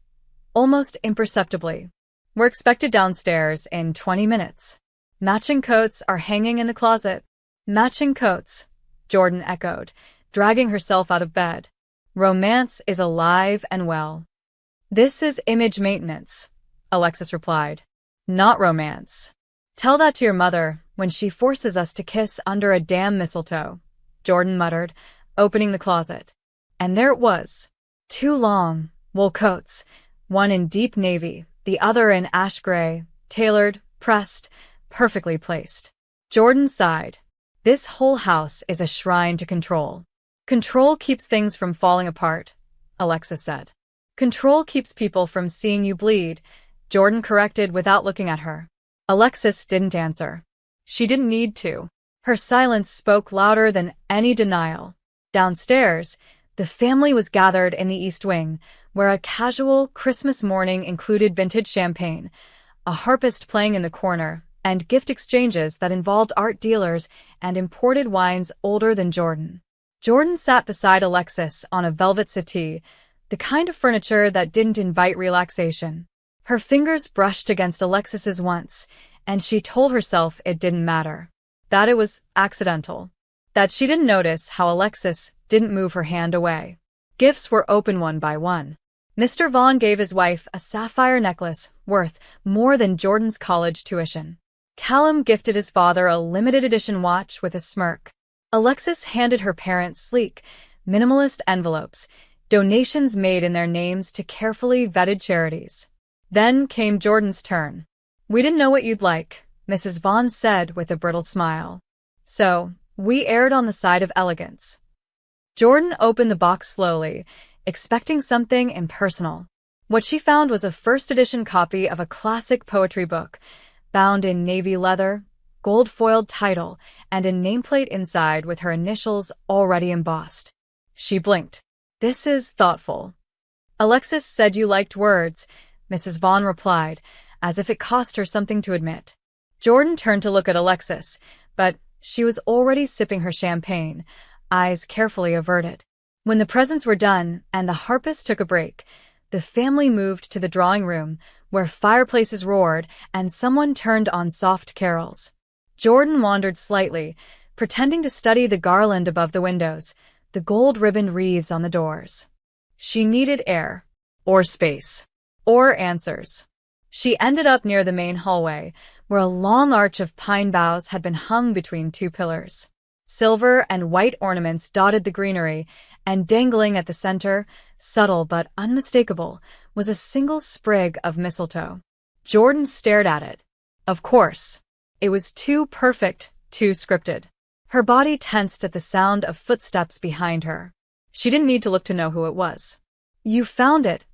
almost imperceptibly. "We're expected downstairs in 20 minutes. Matching coats are hanging in the closet." "Matching coats," Jordan echoed, dragging herself out of bed. "Romance is alive and well." "This is image maintenance," Alexis replied. "Not romance." "Tell that to your mother when she forces us to kiss under a damn mistletoe," Jordan muttered, opening the closet. And there it was. 2 long, wool coats, one in deep navy, the other in ash gray, tailored, pressed, perfectly placed. Jordan sighed. "This whole house is a shrine to control." "Control keeps things from falling apart," Alexis said. "Control keeps people from seeing you bleed," Jordan corrected without looking at her. Alexis didn't answer. She didn't need to. Her silence spoke louder than any denial. Downstairs, the family was gathered in the East Wing, where a casual Christmas morning included vintage champagne, a harpist playing in the corner, and gift exchanges that involved art dealers and imported wines older than Jordan. Jordan sat beside Alexis on a velvet settee, the kind of furniture that didn't invite relaxation. Her fingers brushed against Alexis's once, and she told herself it didn't matter. That it was accidental. That she didn't notice how Alexis didn't move her hand away. Gifts were opened one by one. Mr. Vaughn gave his wife a sapphire necklace worth more than Jordan's college tuition. Callum gifted his father a limited edition watch with a smirk. Alexis handed her parents sleek, minimalist envelopes, donations made in their names to carefully vetted charities. Then came Jordan's turn. "We didn't know what you'd like," Mrs. Vaughn said with a brittle smile. "So, we erred on the side of elegance." Jordan opened the box slowly, expecting something impersonal. What she found was a first-edition copy of a classic poetry book, bound in navy leather, gold-foiled title, and a nameplate inside with her initials already embossed. She blinked. "This is thoughtful." "Alexis said you liked words," Mrs. Vaughn replied, as if it cost her something to admit. Jordan turned to look at Alexis, but she was already sipping her champagne, eyes carefully averted. When the presents were done and the harpist took a break, the family moved to the drawing room, where fireplaces roared and someone turned on soft carols. Jordan wandered slightly, pretending to study the garland above the windows, the gold-ribboned wreaths on the doors. She needed air, or space, or answers. She ended up near the main hallway, where a long arch of pine boughs had been hung between 2 pillars. Silver and white ornaments dotted the greenery, and dangling at the center, subtle but unmistakable, was a single sprig of mistletoe. Jordan stared at it. Of course. It was too perfect, too scripted. Her body tensed at the sound of footsteps behind her. She didn't need to look to know who it was. "You found it,"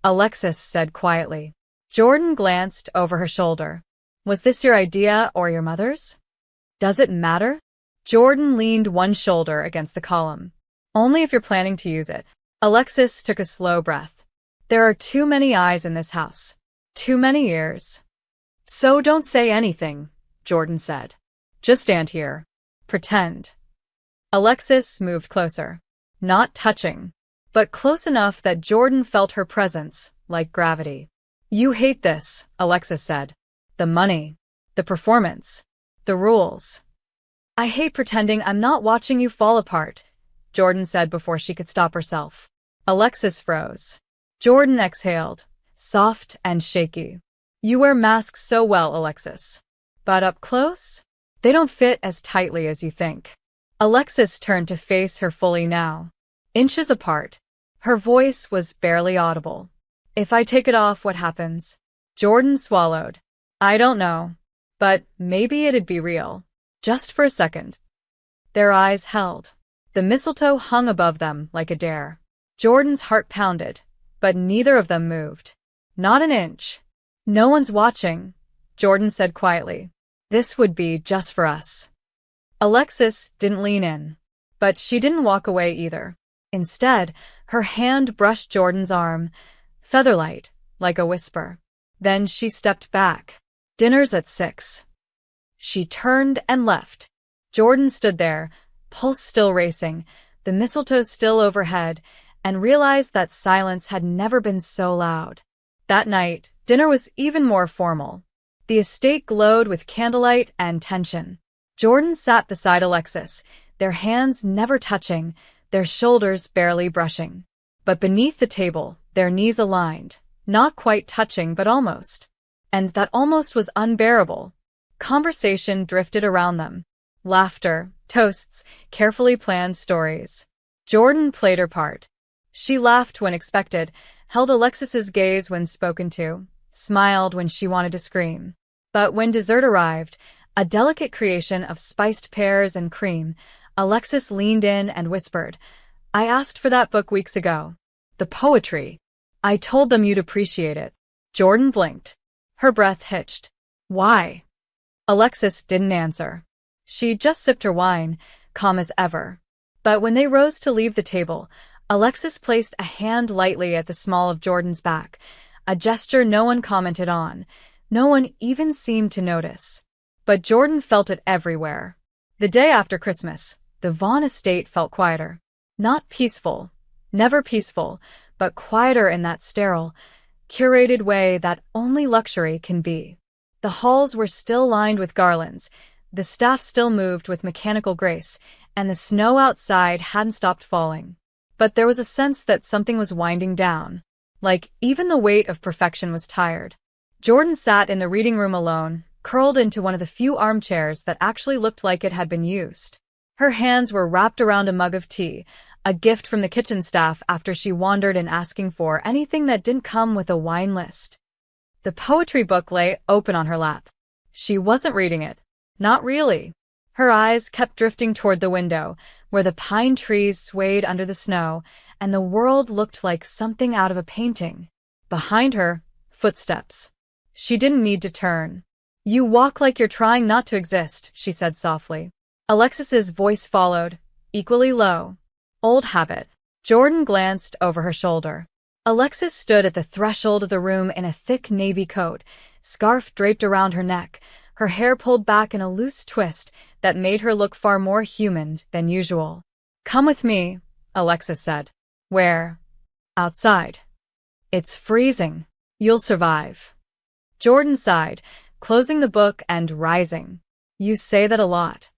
Alexis said quietly. Jordan glanced over her shoulder. "Was this your idea or your mother's?" "Does it matter?" Jordan leaned one shoulder against the column. "Only if you're planning to use it." Alexis took a slow breath. "There are too many eyes in this house. Too many ears." "So don't say anything," Jordan said. "Just stand here. Pretend." Alexis moved closer. Not touching, but close enough that Jordan felt her presence, like gravity. "You hate this," Alexis said. "The money. The performance. The rules." "I hate pretending I'm not watching you fall apart," Jordan said before she could stop herself. Alexis froze. Jordan exhaled, soft and shaky. You wear masks so well, Alexis. But up close? They don't fit as tightly as you think. Alexis turned to face her fully now. Inches apart. Her voice was barely audible. If I take it off, what happens? Jordan swallowed. I don't know. But maybe it'd be real. Just for a second. Their eyes held. The mistletoe hung above them like a dare. Jordan's heart pounded, but neither of them moved. Not an inch. No one's watching, Jordan said quietly. This would be just for us. Alexis didn't lean in, but she didn't walk away either. Instead, her hand brushed Jordan's arm, featherlight, like a whisper. Then she stepped back. Dinner's at 6. She turned and left. Jordan stood there, pulse still racing, the mistletoe still overhead, and realized that silence had never been so loud. That night, dinner was even more formal. The estate glowed with candlelight and tension. Jordan sat beside Alexis, their hands never touching, their shoulders barely brushing. But beneath the table, their knees aligned, not quite touching but almost. And that almost was unbearable. Conversation drifted around them. Laughter, toasts, carefully planned stories. Jordan played her part. She laughed when expected, held Alexis's gaze when spoken to, smiled when she wanted to scream. But when dessert arrived, a delicate creation of spiced pears and cream, Alexis leaned in and whispered, I asked for that book weeks ago. The poetry. I told them you'd appreciate it. Jordan blinked. Her breath hitched. Why? Alexis didn't answer. She just sipped her wine, calm as ever. But when they rose to leave the table, Alexis placed a hand lightly at the small of Jordan's back, a gesture no one commented on. No one even seemed to notice. But Jordan felt it everywhere. The day after Christmas, the Vaughn estate felt quieter. Not peaceful, never peaceful, but quieter in that sterile, curated way that only luxury can be. The halls were still lined with garlands, the staff still moved with mechanical grace, and the snow outside hadn't stopped falling. But there was a sense that something was winding down, like even the weight of perfection was tired. Jordan sat in the reading room alone, curled into one of the few armchairs that actually looked like it had been used. Her hands were wrapped around a mug of tea, a gift from the kitchen staff after she wandered in asking for anything that didn't come with a wine list. The poetry book lay open on her lap. She wasn't reading it. Not really. Her eyes kept drifting toward the window, where the pine trees swayed under the snow, and the world looked like something out of a painting. Behind her, footsteps. She didn't need to turn. You walk like you're trying not to exist, she said softly. Alexis's voice followed, equally low. Old habit. Jordan glanced over her shoulder. Alexis stood at the threshold of the room in a thick navy coat, scarf draped around her neck, her hair pulled back in a loose twist that made her look far more human than usual. Come with me, Alexis said. Where? Outside. It's freezing. You'll survive. Jordan sighed, closing the book and rising. You say that a lot.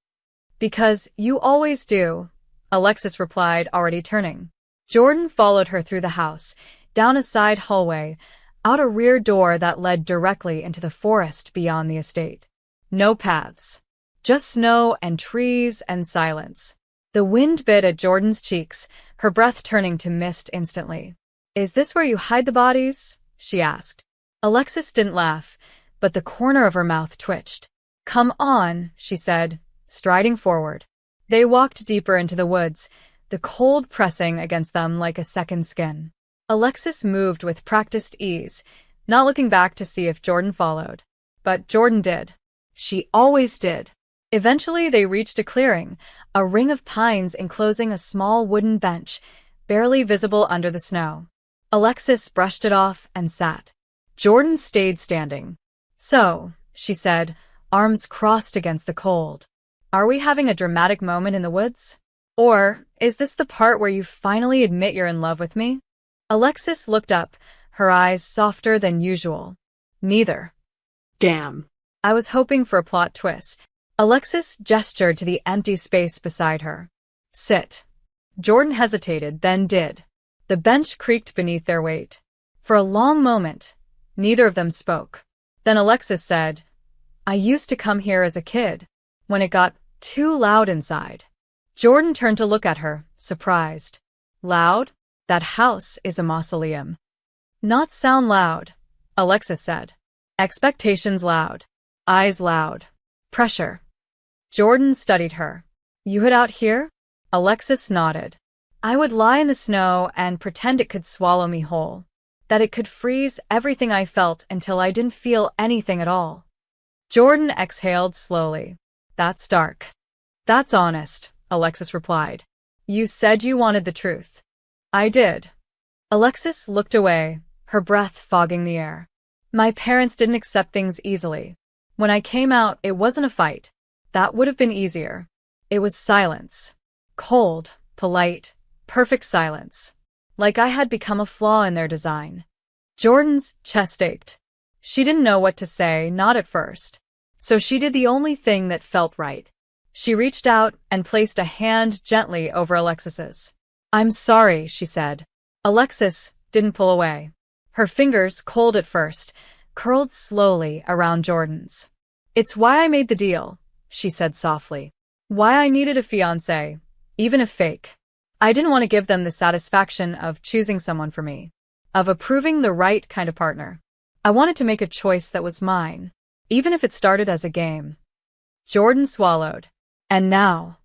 Because you always do, Alexis replied, already turning. Jordan followed her through the house, down a side hallway, out a rear door that led directly into the forest beyond the estate. No paths. Just snow and trees and silence. The wind bit at Jordan's cheeks, her breath turning to mist instantly. Is this where you hide the bodies? She asked. Alexis didn't laugh, but the corner of her mouth twitched. Come on, she said, striding forward. They walked deeper into the woods, the cold pressing against them like a second skin. Alexis moved with practiced ease, not looking back to see if Jordan followed. But Jordan did. She always did. Eventually they reached a clearing, a ring of pines enclosing a small wooden bench, barely visible under the snow. Alexis brushed it off and sat. Jordan stayed standing. So, she said, arms crossed against the cold. Are we having a dramatic moment in the woods? Or is this the part where you finally admit you're in love with me? Alexis looked up, her eyes softer than usual. Neither. Damn. I was hoping for a plot twist. Alexis gestured to the empty space beside her. Sit. Jordan hesitated, then did. The bench creaked beneath their weight. For a long moment, neither of them spoke. Then Alexis said, "I used to come here as a kid, when it got too loud inside." Jordan turned to look at her, surprised. "Loud? That house is a mausoleum." "Not sound loud," Alexis said. "Expectations loud. Eyes loud. Pressure." Jordan studied her. "You hid out here?" Alexis nodded. "I would lie in the snow and pretend it could swallow me whole. That it could freeze everything I felt until I didn't feel anything at all." Jordan exhaled slowly. "That's dark." "That's honest," Alexis replied. "You said you wanted the truth." "I did." Alexis looked away, her breath fogging the air. "My parents didn't accept things easily. When I came out, it wasn't a fight. That would have been easier. It was silence. Cold, polite, perfect silence. Like I had become a flaw in their design." Jordan's chest ached. She didn't know what to say, not at first. So she did the only thing that felt right. She reached out and placed a hand gently over Alexis's. "I'm sorry," she said. Alexis didn't pull away. Her fingers, cold at first, curled slowly around Jordan's. "It's why I made the deal," she said softly. "Why I needed a fiancé, even if fake. I didn't want to give them the satisfaction of choosing someone for me, of approving the right kind of partner. I wanted to make a choice that was mine, even if it started as a game." Jordan swallowed. "And now?"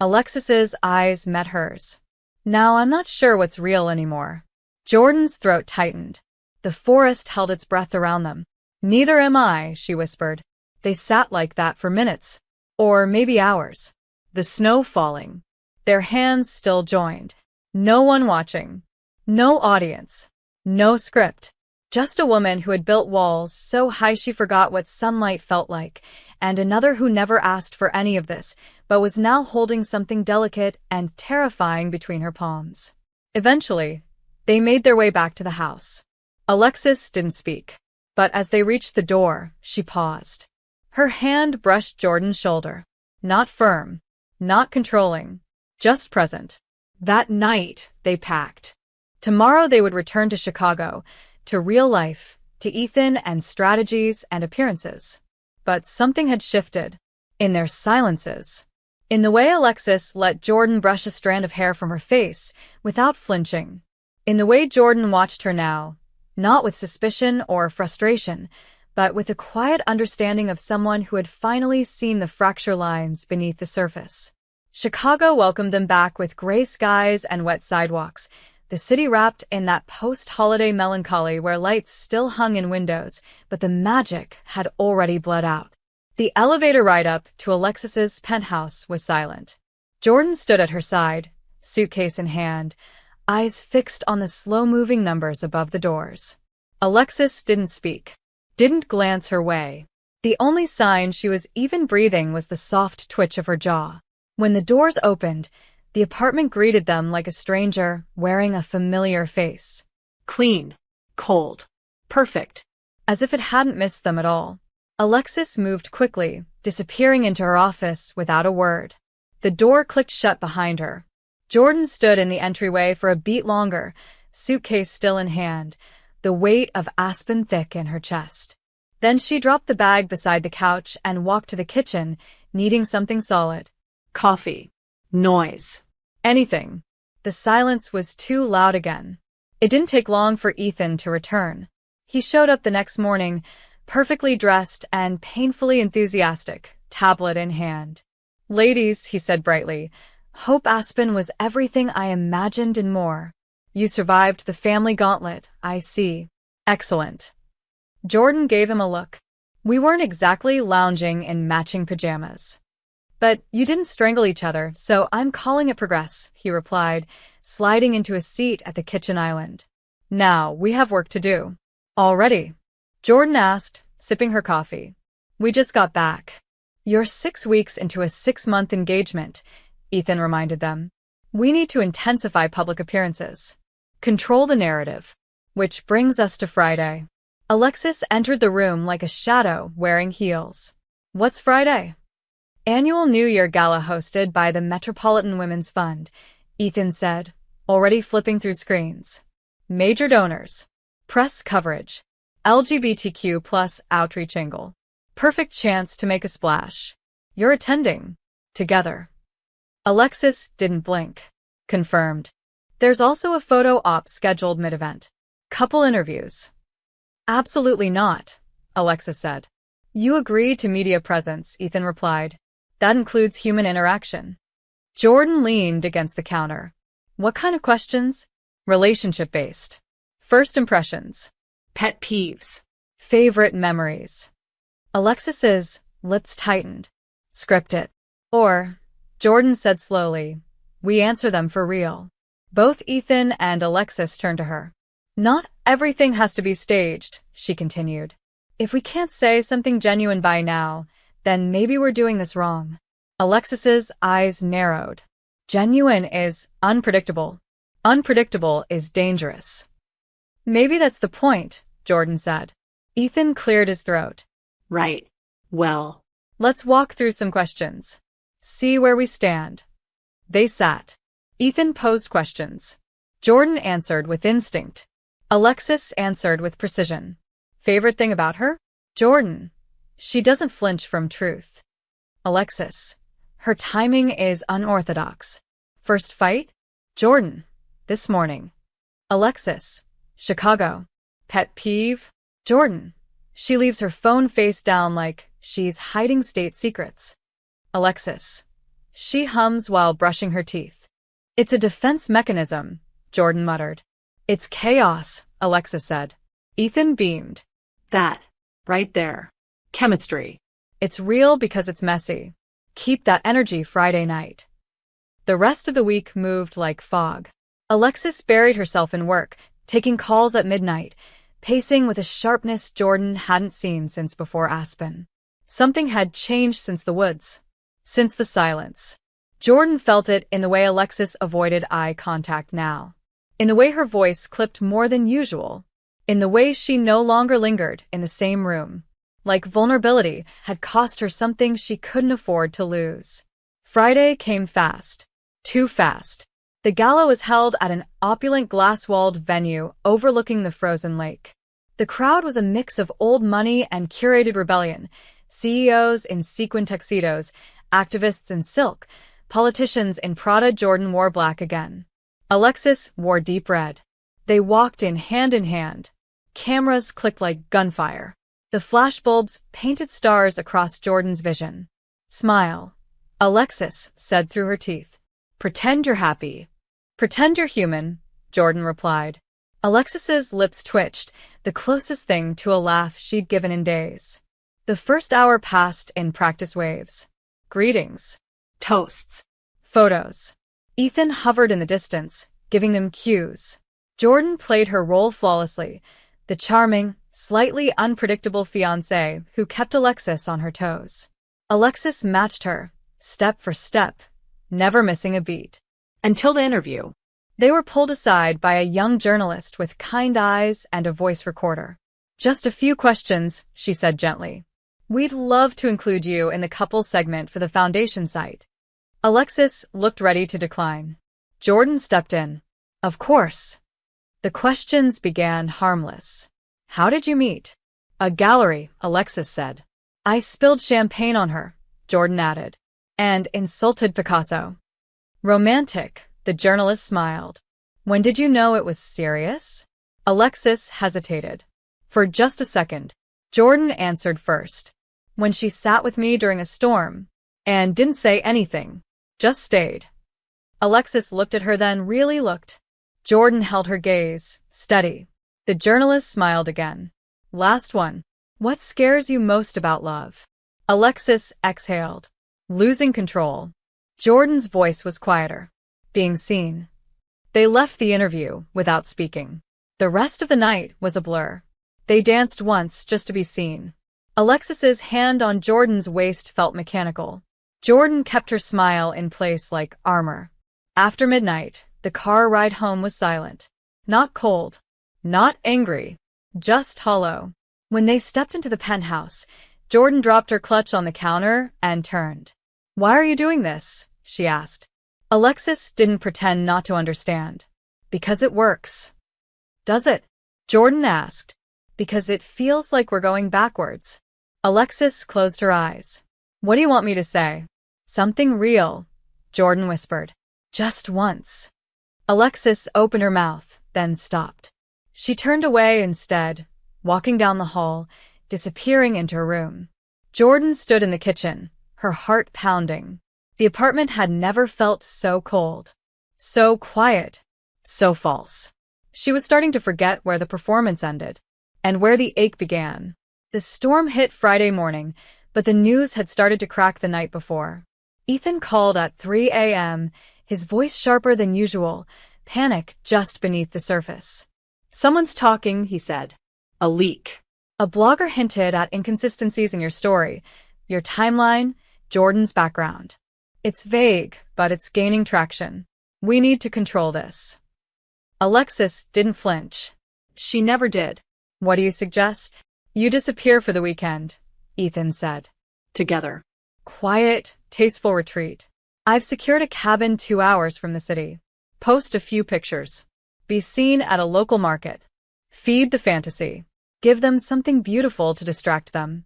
Alexis's eyes met hers. "Now I'm not sure what's real anymore." Jordan's throat tightened. The forest held its breath around them. "Neither am I," she whispered. They sat like that for minutes, or maybe hours. The snow falling. Their hands still joined. No one watching. No audience. No script. Just a woman who had built walls so high she forgot what sunlight felt like, and another who never asked for any of this, but was now holding something delicate and terrifying between her palms. Eventually, they made their way back to the house. Alexis didn't speak, but as they reached the door, she paused. Her hand brushed Jordan's shoulder. Not firm, not controlling, just present. That night, they packed. Tomorrow they would return to Chicago, to real life, to Ethan and strategies and appearances. But something had shifted. In their silences. In the way Alexis let Jordan brush a strand of hair from her face, without flinching. In the way Jordan watched her now, not with suspicion or frustration, but with a quiet understanding of someone who had finally seen the fracture lines beneath the surface. Chicago welcomed them back with gray skies and wet sidewalks, the city wrapped in that post-holiday melancholy where lights still hung in windows, but the magic had already bled out. The elevator ride up to Alexis's penthouse was silent. Jordan stood at her side, suitcase in hand, eyes fixed on the slow-moving numbers above the doors. Alexis didn't speak, didn't glance her way. The only sign she was even breathing was the soft twitch of her jaw. When the doors opened, the apartment greeted them like a stranger wearing a familiar face. Clean. Cold. Perfect. As if it hadn't missed them at all. Alexis moved quickly, disappearing into her office without a word. The door clicked shut behind her. Jordan stood in the entryway for a beat longer, suitcase still in hand, the weight of aspen thick in her chest. Then she dropped the bag beside the couch and walked to the kitchen, needing something solid. Coffee. Noise. Anything. The silence was too loud again. It didn't take long for Ethan to return. He showed up the next morning, perfectly dressed and painfully enthusiastic, tablet in hand. "Ladies," he said brightly, "Hope Aspen was everything I imagined and more. You survived the family gauntlet, I see. Excellent." Jordan gave him a look. "We weren't exactly lounging in matching pajamas." "But you didn't strangle each other, so I'm calling it progress," he replied, sliding into a seat at the kitchen island. "Now, we have work to do." "Already?" Jordan asked, sipping her coffee. "We just got back." "You're 6 weeks into a 6-month engagement," Ethan reminded them. "We need to intensify public appearances. Control the narrative." Which brings us to Friday. Alexis entered the room like a shadow wearing heels. "What's Friday?" "Annual New Year Gala hosted by the Metropolitan Women's Fund," Ethan said, already flipping through screens. "Major donors. Press coverage. LGBTQ plus outreach angle. Perfect chance to make a splash. You're attending. Together. Alexis didn't blink. Confirmed. There's also a photo op scheduled mid-event. Couple interviews. Absolutely not, Alexis said. You agreed to media presence, Ethan replied. That includes human interaction. Jordan leaned against the counter. What kind of questions? Relationship-based. First impressions. Pet peeves. Favorite memories. Alexis's lips tightened. Script it. Or, Jordan said slowly, we answer them for real. Both Ethan and Alexis turned to her. Not everything has to be staged, she continued. If we can't say something genuine by now, then maybe we're doing this wrong. Alexis's eyes narrowed. Genuine is unpredictable. Unpredictable is dangerous. Maybe that's the point, Jordan said. Ethan cleared his throat. Right. Well. Let's walk through some questions. See where we stand. They sat. Ethan posed questions. Jordan answered with instinct. Alexis answered with precision. Favorite thing about her? Jordan. She doesn't flinch from truth. Alexis. Her timing is unorthodox. First fight? Jordan. This morning. Alexis. Chicago. Pet peeve? Jordan. She leaves her phone face down like she's hiding state secrets. Alexis. She hums while brushing her teeth. It's a defense mechanism, Jordan muttered. It's chaos, Alexis said. Ethan beamed. That. Right there. Chemistry. It's real because it's messy. Keep that energy Friday night. The rest of the week moved like fog. Alexis buried herself in work, taking calls at midnight, pacing with a sharpness Jordan hadn't seen since before Aspen. Something had changed since the woods. Since the silence. Jordan felt it in the way Alexis avoided eye contact now. In the way her voice clipped more than usual. In the way she no longer lingered in the same room. Like vulnerability had cost her something she couldn't afford to lose. Friday came fast. Too fast. The gala was held at an opulent glass-walled venue overlooking the frozen lake. The crowd was a mix of old money and curated rebellion, CEOs in sequin tuxedos, activists in silk, politicians in Prada. Jordan wore black again. Alexis wore deep red. They walked in hand. Cameras clicked like gunfire. The flashbulbs painted stars across Jordan's vision. Smile. Alexis said through her teeth. Pretend you're happy. Pretend you're human, Jordan replied. Alexis's lips twitched, the closest thing to a laugh she'd given in days. The first hour passed in practice waves. Greetings. Toasts. Photos. Ethan hovered in the distance, giving them cues. Jordan played her role flawlessly, the charming, slightly unpredictable fiancée who kept Alexis on her toes. Alexis matched her, step for step, never missing a beat. Until the interview. They were pulled aside by a young journalist with kind eyes and a voice recorder. Just a few questions, she said gently. We'd love to include you in the couples segment for the foundation site. Alexis looked ready to decline. Jordan stepped in. Of course. The questions began harmless. How did you meet? A gallery, Alexis said. I spilled champagne on her, Jordan added. And insulted Picasso. Romantic, the journalist smiled. When did you know it was serious? Alexis hesitated. For just a second. Jordan answered first. When she sat with me during a storm. And didn't say anything. Just stayed. Alexis looked at her then really looked. Jordan held her gaze, steady. The journalist smiled again. Last one. What scares you most about love? Alexis exhaled. Losing control. Jordan's voice was quieter. Being seen. They left the interview without speaking. The rest of the night was a blur. They danced once just to be seen. Alexis's hand on Jordan's waist felt mechanical. Jordan kept her smile in place like armor. After midnight, the car ride home was silent. Not cold. Not angry. Just hollow. When they stepped into the penthouse, Jordan dropped her clutch on the counter and turned. Why are you doing this? She asked. Alexis didn't pretend not to understand. Because it works. Does it? Jordan asked. Because it feels like we're going backwards. Alexis closed her eyes. What do you want me to say? Something real, Jordan whispered. Just once. Alexis opened her mouth, then stopped. She turned away instead, walking down the hall, disappearing into her room. Jordan stood in the kitchen, her heart pounding. The apartment had never felt so cold, so quiet, so false. She was starting to forget where the performance ended and where the ache began. The storm hit Friday morning, but the news had started to crack the night before. Ethan called at 3 a.m., his voice sharper than usual, panic just beneath the surface. Someone's talking, he said. A leak. A blogger hinted at inconsistencies in your story, your timeline, Jordan's background. It's vague, but it's gaining traction. We need to control this. Alexis didn't flinch. She never did. What do you suggest? You disappear for the weekend, Ethan said. Together. Quiet, tasteful retreat. I've secured a cabin 2 hours from the city. Post a few pictures. Be seen at a local market. Feed the fantasy. Give them something beautiful to distract them.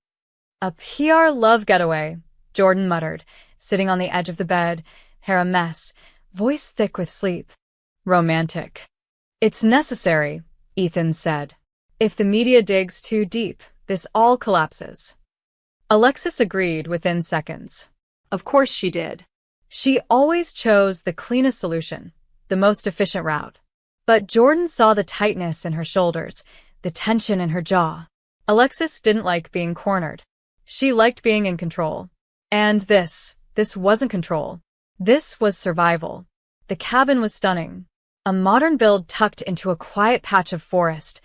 A PR love getaway, Jordan muttered, sitting on the edge of the bed, hair a mess, voice thick with sleep. Romantic. It's necessary, Ethan said. If the media digs too deep, this all collapses. Alexis agreed within seconds. Of course she did. She always chose the cleanest solution, the most efficient route. But Jordan saw the tightness in her shoulders, the tension in her jaw. Alexis didn't like being cornered. She liked being in control. And this wasn't control. This was survival. The cabin was stunning. A modern build tucked into a quiet patch of forest,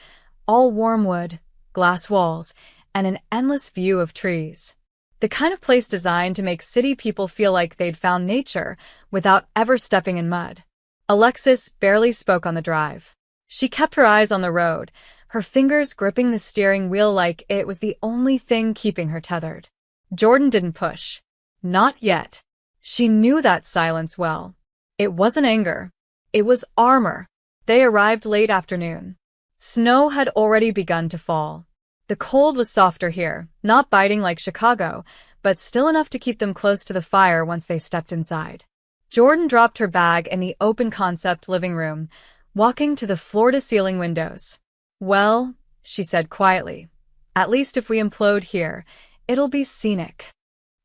all warm wood, glass walls, and an endless view of trees. The kind of place designed to make city people feel like they'd found nature without ever stepping in mud. Alexis barely spoke on the drive. She kept her eyes on the road, her fingers gripping the steering wheel like it was the only thing keeping her tethered. Jordan didn't push. Not yet. She knew that silence well. It wasn't anger. It was armor. They arrived late afternoon. Snow had already begun to fall. The cold was softer here, not biting like Chicago, but still enough to keep them close to the fire once they stepped inside. Jordan dropped her bag in the open-concept living room, walking to the floor-to-ceiling windows. Well, she said quietly, at least if we implode here, it'll be scenic.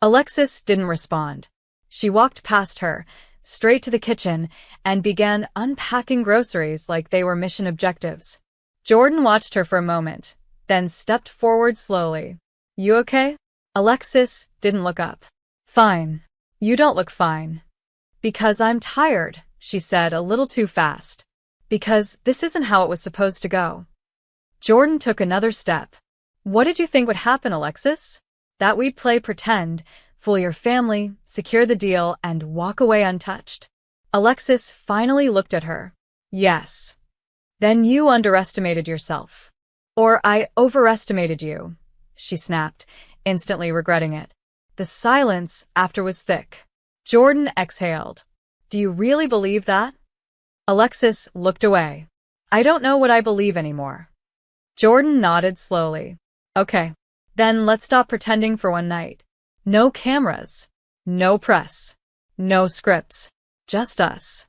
Alexis didn't respond. She walked past her, straight to the kitchen, and began unpacking groceries like they were mission objectives. Jordan watched her for a moment, then stepped forward slowly. You okay? Alexis didn't look up. Fine. You don't look fine. Because I'm tired, she said a little too fast. Because this isn't how it was supposed to go. Jordan took another step. What did you think would happen, Alexis? That we'd play pretend, fool your family, secure the deal, and walk away untouched. Alexis finally looked at her. Yes. Then you underestimated yourself. Or I overestimated you, she snapped, instantly regretting it. The silence after was thick. Jordan exhaled. Do you really believe that? Alexis looked away. I don't know what I believe anymore. Jordan nodded slowly. Okay. Then let's stop pretending for one night. No cameras. No press. No scripts. Just us.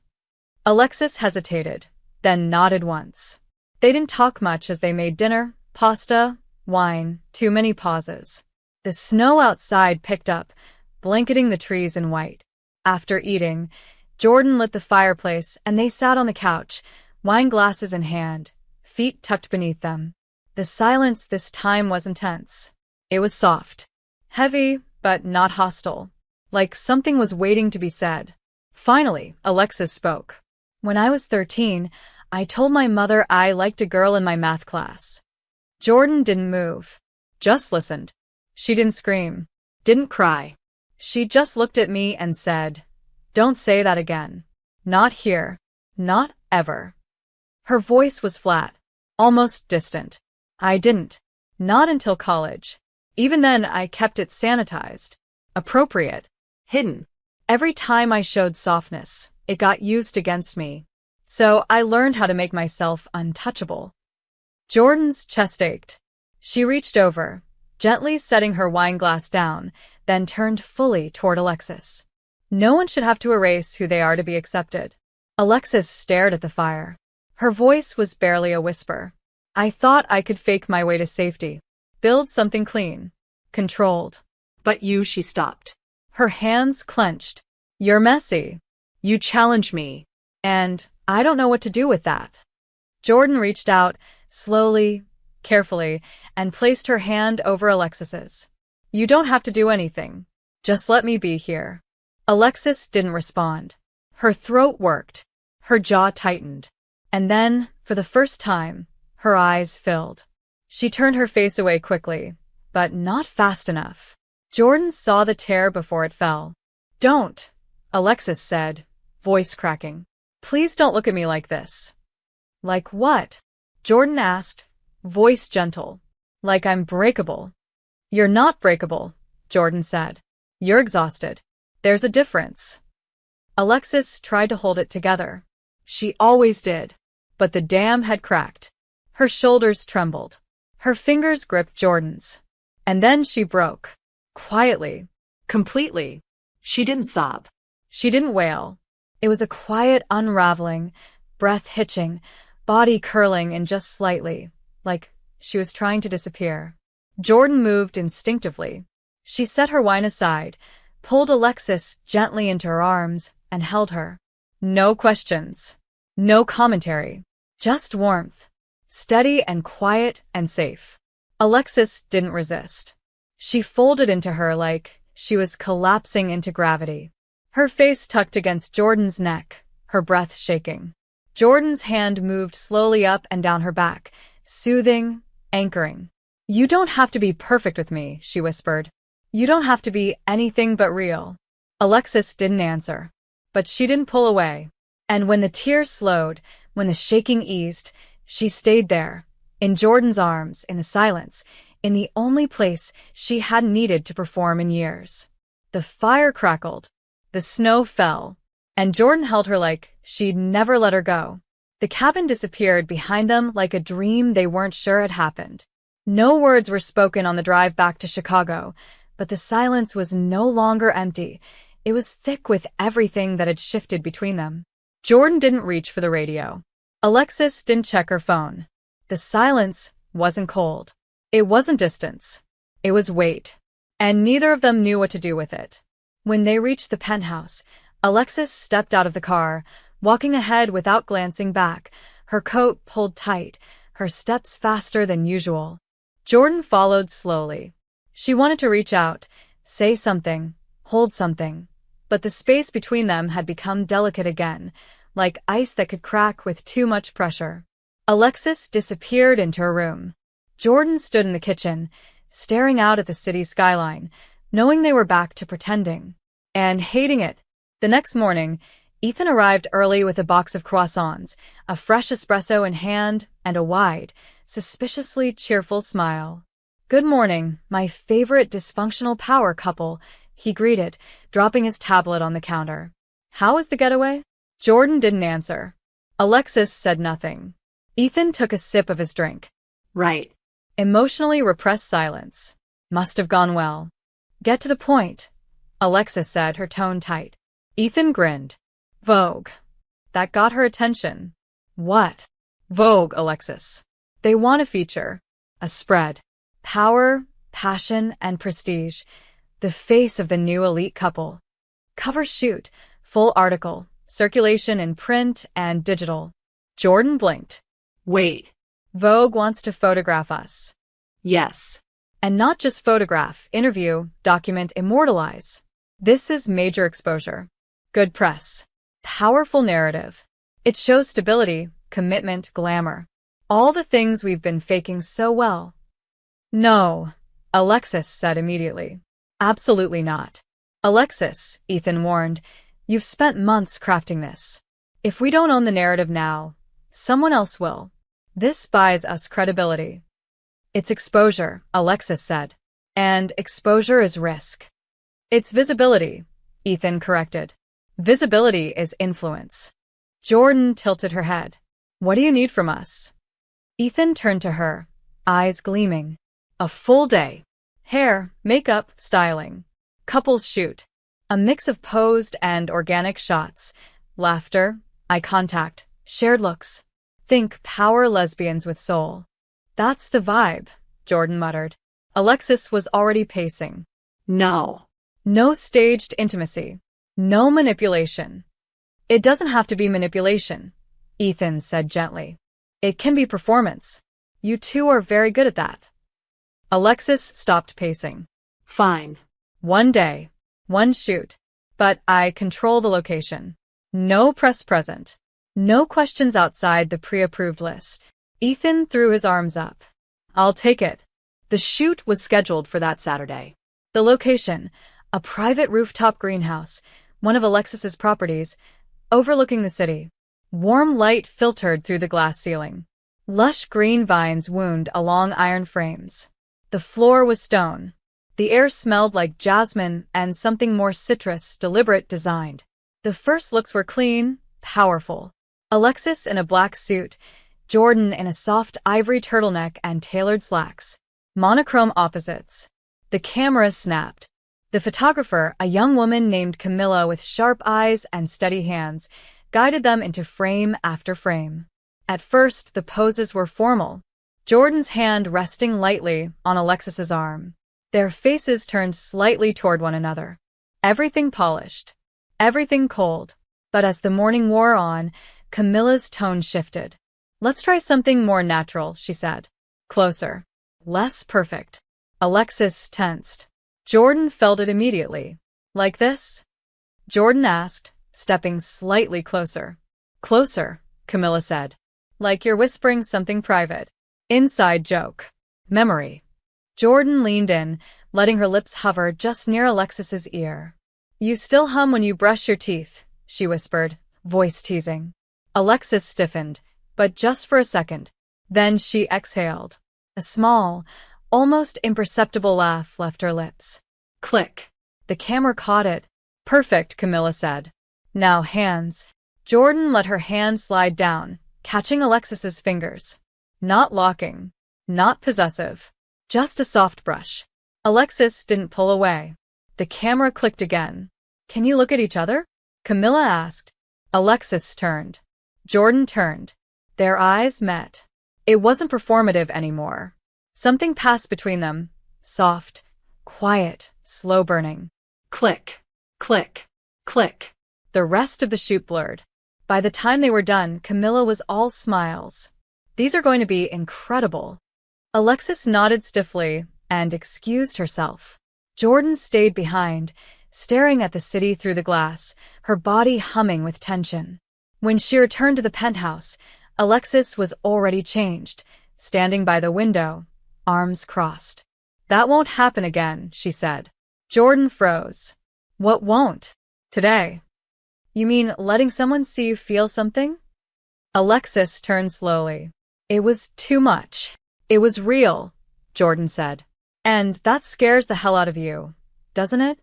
Alexis hesitated, then nodded once. They didn't talk much as they made dinner, pasta, wine, too many pauses. The snow outside picked up, blanketing the trees in white. After eating, Jordan lit the fireplace and they sat on the couch, wine glasses in hand, feet tucked beneath them. The silence this time was intense. It was soft. Heavy, but not hostile. Like something was waiting to be said. Finally, Alexis spoke. When I was 13, I told my mother I liked a girl in my math class. Jordan didn't move. Just listened. She didn't scream. Didn't cry. She just looked at me and said, "Don't say that again. Not here. Not ever." Her voice was flat, almost distant. I didn't. Not until college. Even then, I kept it sanitized. Appropriate. Hidden. Every time I showed softness, it got used against me. So I learned how to make myself untouchable. Jordan's chest ached. She reached over, gently setting her wine glass down, then turned fully toward Alexis. No one should have to erase who they are to be accepted. Alexis stared at the fire. Her voice was barely a whisper. I thought I could fake my way to safety. Build something clean. Controlled. But you, she stopped. Her hands clenched. You're messy. You challenge me. And I don't know what to do with that. Jordan reached out, slowly, carefully, and placed her hand over Alexis's. You don't have to do anything. Just let me be here. Alexis didn't respond. Her throat worked. Her jaw tightened. And then, for the first time, her eyes filled. She turned her face away quickly, but not fast enough. Jordan saw the tear before it fell. Don't, Alexis said, voice cracking. Please don't look at me like this. Like what? Jordan asked, voice gentle. Like I'm breakable. You're not breakable, Jordan said. You're exhausted. There's a difference. Alexis tried to hold it together. She always did. But the dam had cracked. Her shoulders trembled. Her fingers gripped Jordan's. And then she broke. Quietly. Completely. She didn't sob. She didn't wail. It was a quiet unraveling, breath hitching, body curling in just slightly, like she was trying to disappear. Jordan moved instinctively. She set her wine aside, pulled Alexis gently into her arms, and held her. No questions. No commentary. Just warmth. Steady and quiet and safe. Alexis didn't resist. She folded into her like she was collapsing into gravity. Her face tucked against Jordan's neck, her breath shaking. Jordan's hand moved slowly up and down her back, soothing, anchoring. You don't have to be perfect with me, she whispered. You don't have to be anything but real. Alexis didn't answer. But she didn't pull away. And when the tears slowed, when the shaking eased, she stayed there, in Jordan's arms, in the silence, in the only place she hadn't needed to perform in years. The fire crackled. The snow fell. And Jordan held her like she'd never let her go. The cabin disappeared behind them like a dream they weren't sure had happened. No words were spoken on the drive back to Chicago, but the silence was no longer empty. It was thick with everything that had shifted between them. Jordan didn't reach for the radio. Alexis didn't check her phone. The silence wasn't cold. It wasn't distance. It was weight. And neither of them knew what to do with it. When they reached the penthouse, Alexis stepped out of the car, walking ahead without glancing back, her coat pulled tight, her steps faster than usual. Jordan followed slowly. She wanted to reach out, say something, hold something. But the space between them had become delicate again, like ice that could crack with too much pressure. Alexis disappeared into her room. Jordan stood in the kitchen, staring out at the city skyline, knowing they were back to pretending. And hating it. The next morning, Ethan arrived early with a box of croissants, a fresh espresso in hand, and a wide, suspiciously cheerful smile. Good morning, my favorite dysfunctional power couple, he greeted, dropping his tablet on the counter. How was the getaway? Jordan didn't answer. Alexis said nothing. Ethan took a sip of his drink. Right. Emotionally repressed silence. Must have gone well. Get to the point, Alexis said, her tone tight. Ethan grinned. Vogue. That got her attention. What? Vogue, Alexis. They want a feature. A spread. Power, passion, and prestige. The face of the new elite couple. Cover shoot, full article, circulation in print and digital. Jordan blinked. Wait. Vogue wants to photograph us. Yes. And not just photograph, interview, document, immortalize. This is major exposure. Good press. Powerful narrative. It shows stability, commitment, glamour. All the things we've been faking so well. No, Alexis said immediately. Absolutely not. Alexis, Ethan warned, you've spent months crafting this. If we don't own the narrative now, someone else will. This buys us credibility. It's exposure, Alexis said. And exposure is risk. It's visibility, Ethan corrected. Visibility is influence. Jordan tilted her head. What do you need from us? Ethan turned to her, eyes gleaming. A full day. Hair, makeup, styling. Couples shoot. A mix of posed and organic shots. Laughter, eye contact, shared looks. Think power lesbians with soul. That's the vibe, Jordan muttered. Alexis was already pacing. No. No staged intimacy. No manipulation. It doesn't have to be manipulation, Ethan said gently. It can be performance. You two are very good at that. Alexis stopped pacing. Fine. One day, one shoot. But I control the location. No press present. No questions outside the pre-approved list. Ethan threw his arms up. I'll take it. The shoot was scheduled for that Saturday. The location, a private rooftop greenhouse, one of Alexis's properties, overlooking the city. Warm light filtered through the glass ceiling. Lush green vines wound along iron frames. The floor was stone. The air smelled like jasmine and something more citrus, deliberate designed. The first looks were clean, powerful. Alexis in a black suit, Jordan in a soft ivory turtleneck and tailored slacks. Monochrome opposites. The camera snapped. The photographer, a young woman named Camilla with sharp eyes and steady hands, guided them into frame after frame. At first, the poses were formal. Jordan's hand resting lightly on Alexis's arm. Their faces turned slightly toward one another. Everything polished. Everything cold. But as the morning wore on, Camilla's tone shifted. Let's try something more natural, she said. Closer. Less perfect. Alexis tensed. Jordan felt it immediately. Like this? Jordan asked, stepping slightly closer. Closer, Camilla said. Like you're whispering something private. Inside joke. Memory. Jordan leaned in, letting her lips hover just near Alexis's ear. You still hum when you brush your teeth, she whispered, voice teasing. Alexis stiffened, but just for a second. Then she exhaled. A small, almost imperceptible laugh left her lips. Click. The camera caught it. Perfect, Camilla said. Now hands. Jordan let her hand slide down, catching Alexis's fingers. Not locking. Not possessive. Just a soft brush. Alexis didn't pull away. The camera clicked again. Can you look at each other? Camilla asked. Alexis turned. Jordan turned. Their eyes met. It wasn't performative anymore. Something passed between them. Soft, quiet, slow burning. Click. Click. Click. The rest of the shoot blurred. By the time they were done, Camilla was all smiles. These are going to be incredible. Alexis nodded stiffly and excused herself. Jordan stayed behind, staring at the city through the glass, her body humming with tension. When she returned to the penthouse, Alexis was already changed, standing by the window, arms crossed. That won't happen again, she said. Jordan froze. What won't? Today. You mean letting someone see you feel something? Alexis turned slowly. It was too much. It was real, Jordan said. And that scares the hell out of you, doesn't it?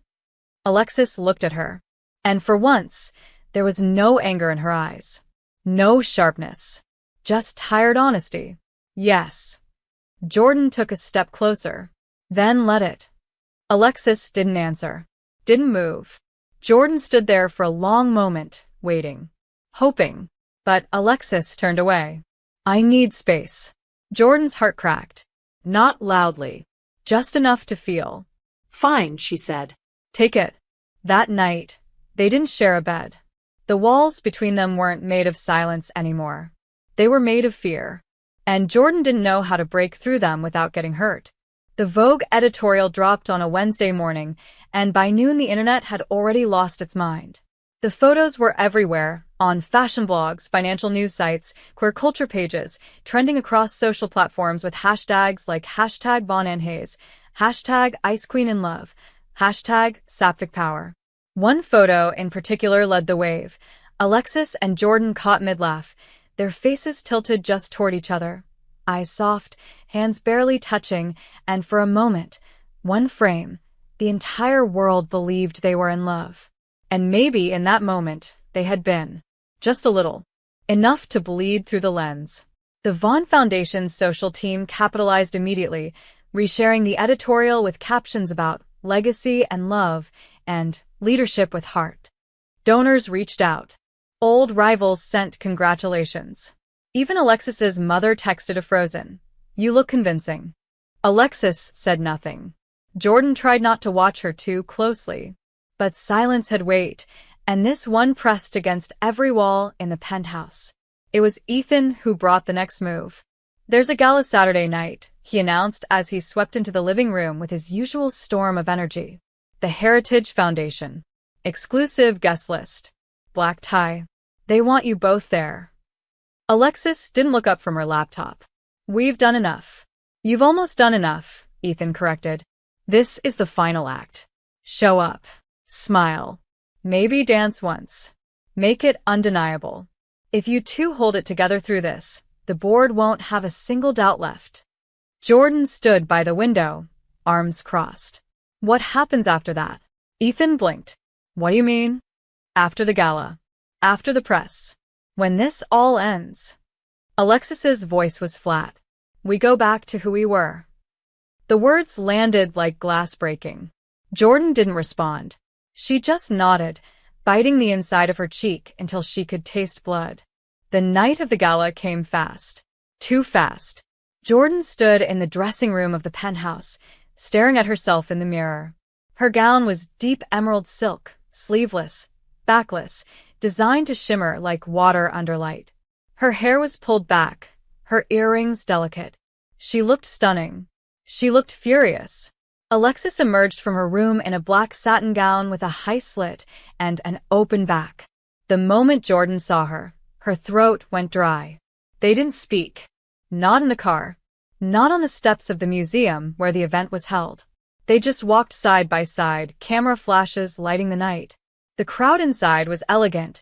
Alexis looked at her. And for once, there was no anger in her eyes. No sharpness. Just tired honesty. Yes. Jordan took a step closer. Then let it. Alexis didn't answer. Didn't move. Jordan stood there for a long moment, waiting. Hoping. But Alexis turned away. I need space. Jordan's heart cracked. Not loudly. Just enough to feel. Fine, she said. Take it. That night, they didn't share a bed. The walls between them weren't made of silence anymore. They were made of fear. And Jordan didn't know how to break through them without getting hurt. The Vogue editorial dropped on a Wednesday morning, and by noon the internet had already lost its mind. The photos were everywhere, on fashion blogs, financial news sites, queer culture pages, trending across social platforms with hashtags like hashtag Bon and Hayes, hashtag Ice Queen in Love, hashtag Sapphic Power. One photo in particular led the wave. Alexis and Jordan caught mid-laugh, their faces tilted just toward each other. Eyes soft, hands barely touching, and for a moment, one frame, the entire world believed they were in love. And maybe in that moment, they had been. Just a little. Enough to bleed through the lens. The Vaughn Foundation's social team capitalized immediately, resharing the editorial with captions about legacy and love and leadership with heart. Donors reached out. Old rivals sent congratulations. Even Alexis's mother texted a frozen, "You look convincing." Alexis said nothing. Jordan tried not to watch her too closely. But silence had weight, and this one pressed against every wall in the penthouse. It was Ethan who brought the next move. "There's a gala Saturday night," he announced as he swept into the living room with his usual storm of energy. "The Heritage Foundation. Exclusive guest list. Black tie. They want you both there." Alexis didn't look up from her laptop. "We've done enough." "You've almost done enough," Ethan corrected. "This is the final act. Show up. Smile. Maybe dance once. Make it undeniable. If you two hold it together through this, the board won't have a single doubt left." Jordan stood by the window, arms crossed. "What happens after that?" Ethan blinked. "What do you mean?" "After the gala. After the press. When this all ends." Alexis's voice was flat. "We go back to who we were." The words landed like glass breaking. Jordan didn't respond. She just nodded, biting the inside of her cheek until she could taste blood. The night of the gala came fast. Too fast. Jordan stood in the dressing room of the penthouse, staring at herself in the mirror. Her gown was deep emerald silk, sleeveless, backless, designed to shimmer like water under light. Her hair was pulled back, her earrings delicate. She looked stunning. She looked furious. Alexis emerged from her room in a black satin gown with a high slit and an open back. The moment Jordan saw her, her throat went dry. They didn't speak. Not in the car. Not on the steps of the museum where the event was held. They just walked side by side, camera flashes lighting the night. The crowd inside was elegant,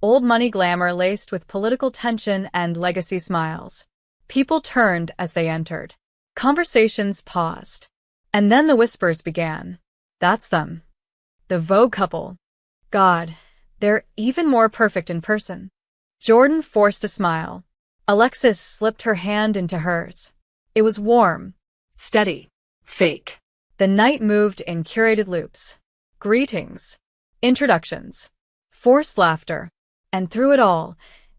old money glamour laced with political tension and legacy smiles. People turned as they entered. Conversations paused. And then the whispers began. "That's them. The Vogue couple. God, they're even more perfect in person." Jordan forced a smile. Alexis slipped her hand into hers. It was warm. Steady. Fake. The night moved in curated loops. Greetings. Introductions. Forced laughter. And through it all,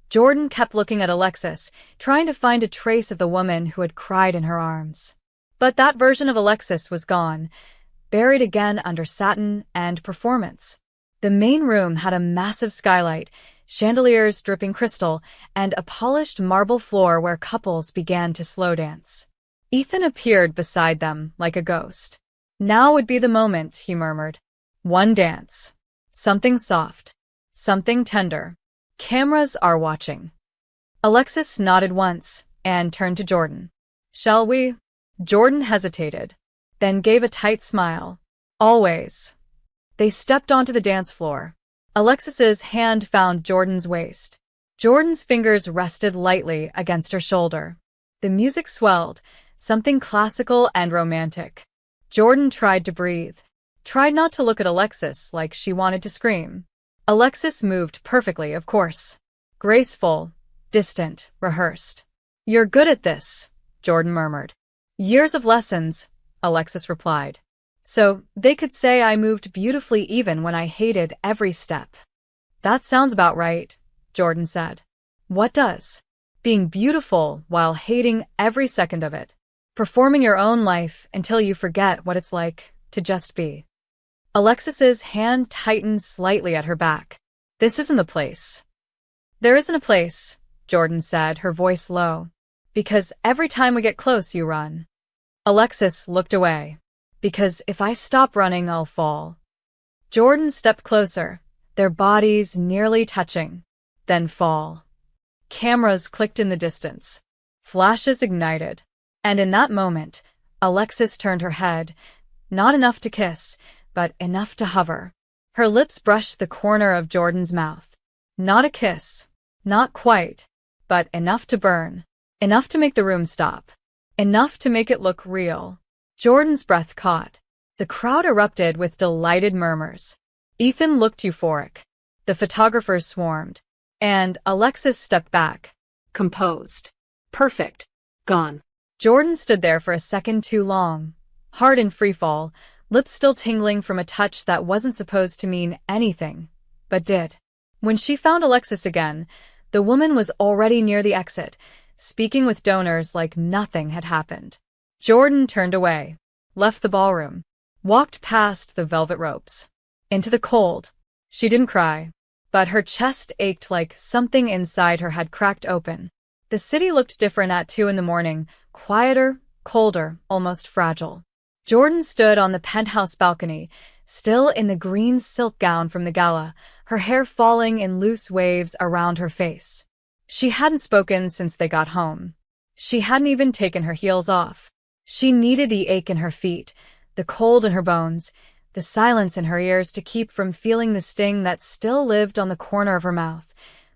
Jordan kept looking at Alexis, trying to find a trace of the woman who had cried in her arms. But that version of Alexis was gone, buried again under satin and performance. The main room had a massive skylight, chandeliers dripping crystal, and a polished marble floor where couples began to slow dance. Ethan appeared beside them like a ghost. "Now would be the moment," he murmured. "One dance. Something soft. Something tender. Cameras are watching." Alexis nodded once and turned to Jordan. "Shall we?" Jordan hesitated, then gave a tight smile. "Always." They stepped onto the dance floor. Alexis's hand found Jordan's waist. Jordan's fingers rested lightly against her shoulder. The music swelled, something classical and romantic. Jordan tried to breathe, tried not to look at Alexis like she wanted to scream. Alexis moved perfectly, of course. Graceful, distant, rehearsed. "You're good at this," Jordan murmured. "Years of lessons," Alexis replied. "So they could say I moved beautifully even when I hated every step." "That sounds about right," Jordan said. "What does?" "Being beautiful while hating every second of it. Performing your own life until you forget what it's like to just be." Alexis's hand tightened slightly at her back. "This isn't the place." "There isn't a place," Jordan said, her voice low. "Because every time we get close, you run." Alexis looked away. "Because if I stop running, I'll fall." Jordan stepped closer, their bodies nearly touching, then fall. Cameras clicked in the distance. Flashes ignited. And in that moment, Alexis turned her head, not enough to kiss, but enough to hover. Her lips brushed the corner of Jordan's mouth. Not a kiss. Not quite. But enough to burn. Enough to make the room stop. Enough to make it look real. Jordan's breath caught. The crowd erupted with delighted murmurs. Ethan looked euphoric. The photographers swarmed. And Alexis stepped back. Composed. Perfect. Gone. Jordan stood there for a second too long, heart in freefall, lips still tingling from a touch that wasn't supposed to mean anything, but did. When she found Alexis again, the woman was already near the exit, speaking with donors like nothing had happened. Jordan turned away, left the ballroom, walked past the velvet ropes, into the cold. She didn't cry, but her chest ached like something inside her had cracked open. The city looked different at 2 a.m, quieter, colder, almost fragile. Jordan stood on the penthouse balcony, still in the green silk gown from the gala, her hair falling in loose waves around her face. She hadn't spoken since they got home. She hadn't even taken her heels off. She needed the ache in her feet, the cold in her bones, the silence in her ears to keep from feeling the sting that still lived on the corner of her mouth,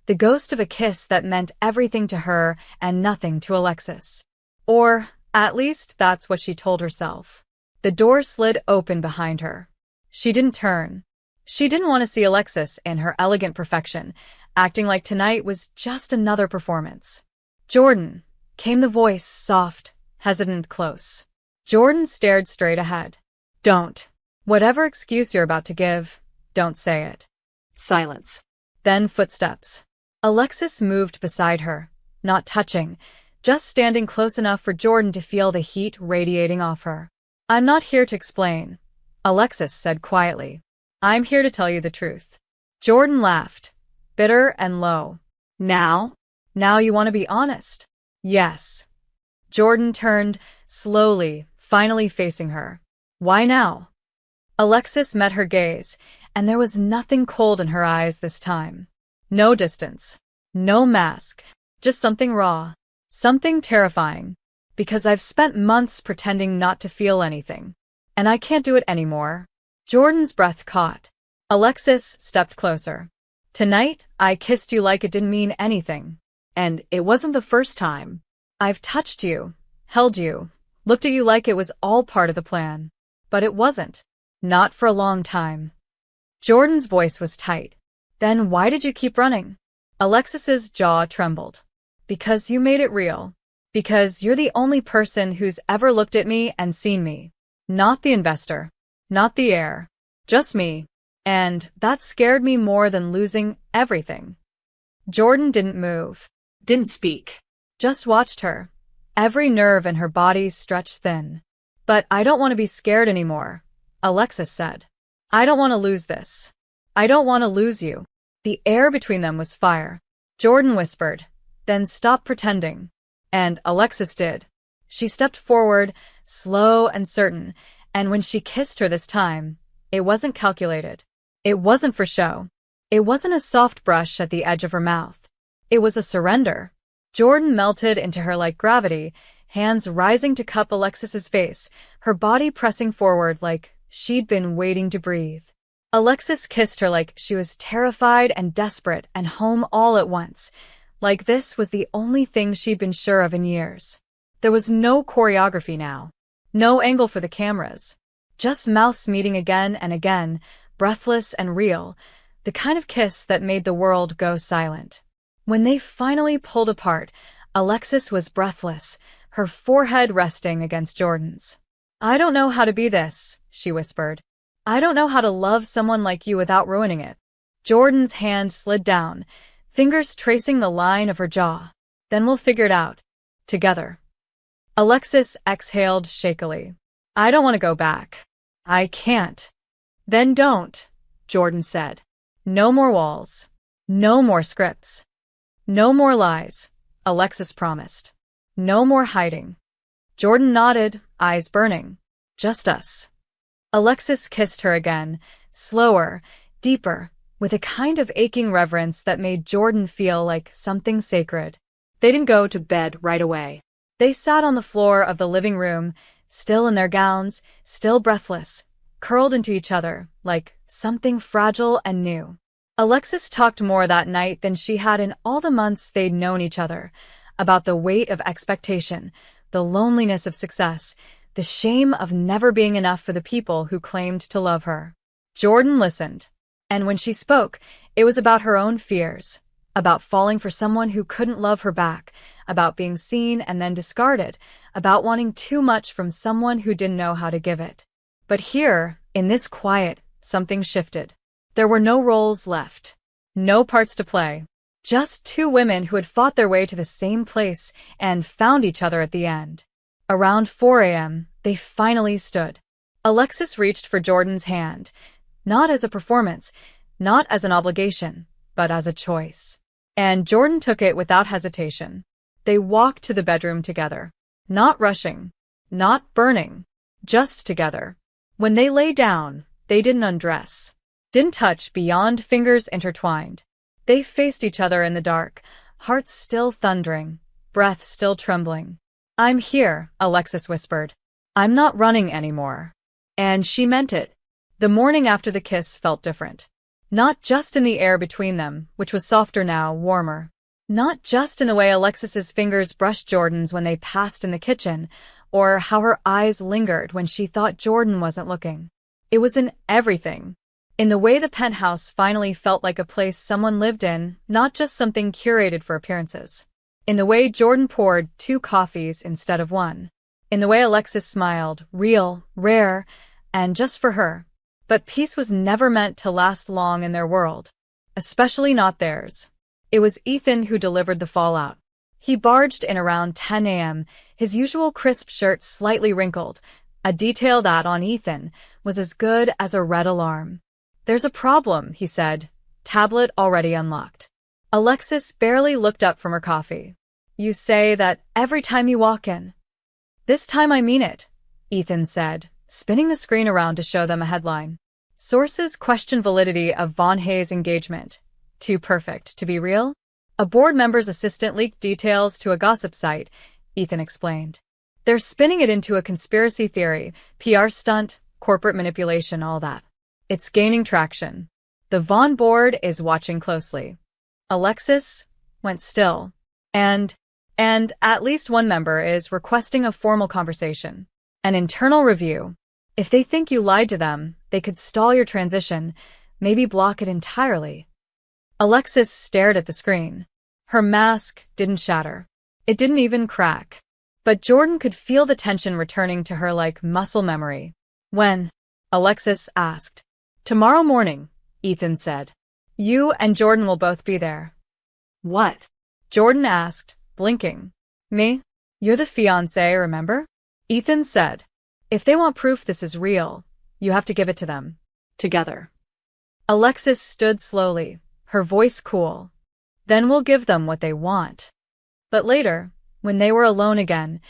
the ghost of a kiss that meant everything to her and nothing to Alexis. Or, at least, that's what she told herself. The door slid open behind her. She didn't turn. She didn't want to see Alexis in her elegant perfection, acting like tonight was just another performance. "Jordan," came the voice, soft, hesitant, close. Jordan stared straight ahead. "Don't. Whatever excuse you're about to give, don't say it." Silence. Then footsteps. Alexis moved beside her, not touching, just standing close enough for Jordan to feel the heat radiating off her. "I'm not here to explain," Alexis said quietly. "I'm here to tell you the truth." Jordan laughed, bitter and low. "Now? Now you want to be honest?" "Yes." Jordan turned, slowly, finally facing her. "Why now?" Alexis met her gaze, and there was nothing cold in her eyes this time. No distance. No mask. Just something raw. Something terrifying. "Because I've spent months pretending not to feel anything. And I can't do it anymore." Jordan's breath caught. Alexis stepped closer. "Tonight, I kissed you like it didn't mean anything. And it wasn't the first time. I've touched you, held you, looked at you like it was all part of the plan. But it wasn't. Not for a long time." Jordan's voice was tight. "Then why did you keep running?" Alexis's jaw trembled. "Because you made it real. Because you're the only person who's ever looked at me and seen me. Not the investor. Not the heir. Just me. And that scared me more than losing everything." Jordan didn't move. Didn't speak. Just watched her. Every nerve in her body stretched thin. "But I don't want to be scared anymore," Alexis said. "I don't want to lose this. I don't want to lose you." The air between them was fire. Jordan whispered, "Then stop pretending." And Alexis did. She stepped forward, slow and certain, and when she kissed her this time, it wasn't calculated. It wasn't for show. It wasn't a soft brush at the edge of her mouth. It was a surrender. Jordan melted into her like gravity, hands rising to cup Alexis's face, her body pressing forward like she'd been waiting to breathe. Alexis kissed her like she was terrified and desperate and home all at once, like this was the only thing she'd been sure of in years. There was no choreography now. No angle for the cameras. Just mouths meeting again and again, breathless and real, the kind of kiss that made the world go silent. When they finally pulled apart, Alexis was breathless, her forehead resting against Jordan's. "I don't know how to be this," she whispered. "I don't know how to love someone like you without ruining it." Jordan's hand slid down, fingers tracing the line of her jaw. "Then we'll figure it out. Together." Alexis exhaled shakily. "I don't want to go back. I can't." "Then don't," Jordan said. "No more walls. No more scripts. No more lies," Alexis promised. "No more hiding." Jordan nodded, eyes burning. "Just us." Alexis kissed her again, slower, deeper, with a kind of aching reverence that made Jordan feel like something sacred. They didn't go to bed right away. They sat on the floor of the living room, still in their gowns, still breathless, curled into each other, like something fragile and new. Alexis talked more that night than she had in all the months they'd known each other, about the weight of expectation, the loneliness of success, the shame of never being enough for the people who claimed to love her. Jordan listened, and when she spoke, it was about her own fears, about falling for someone who couldn't love her back, about being seen and then discarded, about wanting too much from someone who didn't know how to give it. But here, in this quiet, something shifted. There were no roles left. No parts to play. Just two women who had fought their way to the same place and found each other at the end. Around 4 a.m., they finally stood. Alexis reached for Jordan's hand, not as a performance, not as an obligation, but as a choice. And Jordan took it without hesitation. They walked to the bedroom together. Not rushing, not burning, just together. When they lay down, they didn't undress, didn't touch beyond fingers intertwined. They faced each other in the dark, hearts still thundering, breath still trembling. "I'm here," Alexis whispered. "I'm not running anymore." And she meant it. The morning after the kiss felt different. Not just in the air between them, which was softer now, warmer. Not just in the way Alexis's fingers brushed Jordan's when they passed in the kitchen, or how her eyes lingered when she thought Jordan wasn't looking. It was in everything. In the way the penthouse finally felt like a place someone lived in, not just something curated for appearances. In the way Jordan poured 2 coffees instead of 1. In the way Alexis smiled, real, rare, and just for her. But peace was never meant to last long in their world. Especially not theirs. It was Ethan who delivered the fallout. He barged in around 10 a.m., his usual crisp shirt slightly wrinkled, a detail that, on Ethan, was as good as a red alarm. "There's a problem," he said, tablet already unlocked. Alexis barely looked up from her coffee. "You say that every time you walk in." "This time I mean it," Ethan said, spinning the screen around to show them a headline. Sources question validity of Von Hayes' engagement. Too perfect to be real? A board member's assistant leaked details to a gossip site, Ethan explained. They're spinning it into a conspiracy theory, PR stunt, corporate manipulation, all that. It's gaining traction. The Von board is watching closely. Alexis went still. And at least one member is requesting a formal conversation. An internal review. If they think you lied to them, they could stall your transition, maybe block it entirely. Alexis stared at the screen. Her mask didn't shatter. It didn't even crack. But Jordan could feel the tension returning to her like muscle memory. "When?" Alexis asked. "Tomorrow morning," Ethan said. "You and Jordan will both be there." What? Jordan asked, blinking. "Me? You're the fiancé, remember?" Ethan said. "If they want proof this is real, you have to give it to them." Together. Alexis stood slowly, her voice cool. "Then we'll give them what they want." But later, when they were alone again,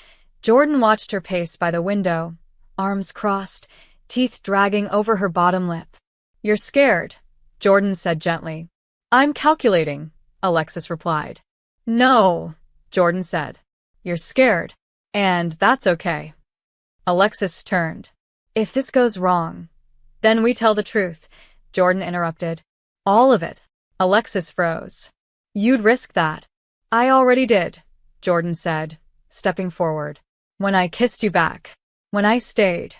Jordan watched her pace by the window, arms crossed, teeth dragging over her bottom lip. "You're scared," Jordan said gently. "I'm calculating," Alexis replied. "No," Jordan said. "You're scared. And that's okay." Alexis turned. "If this goes wrong, then we tell the truth," Jordan interrupted. "All of it." Alexis froze. "You'd risk that." "I already did," Jordan said, stepping forward. "When I kissed you back. When I stayed."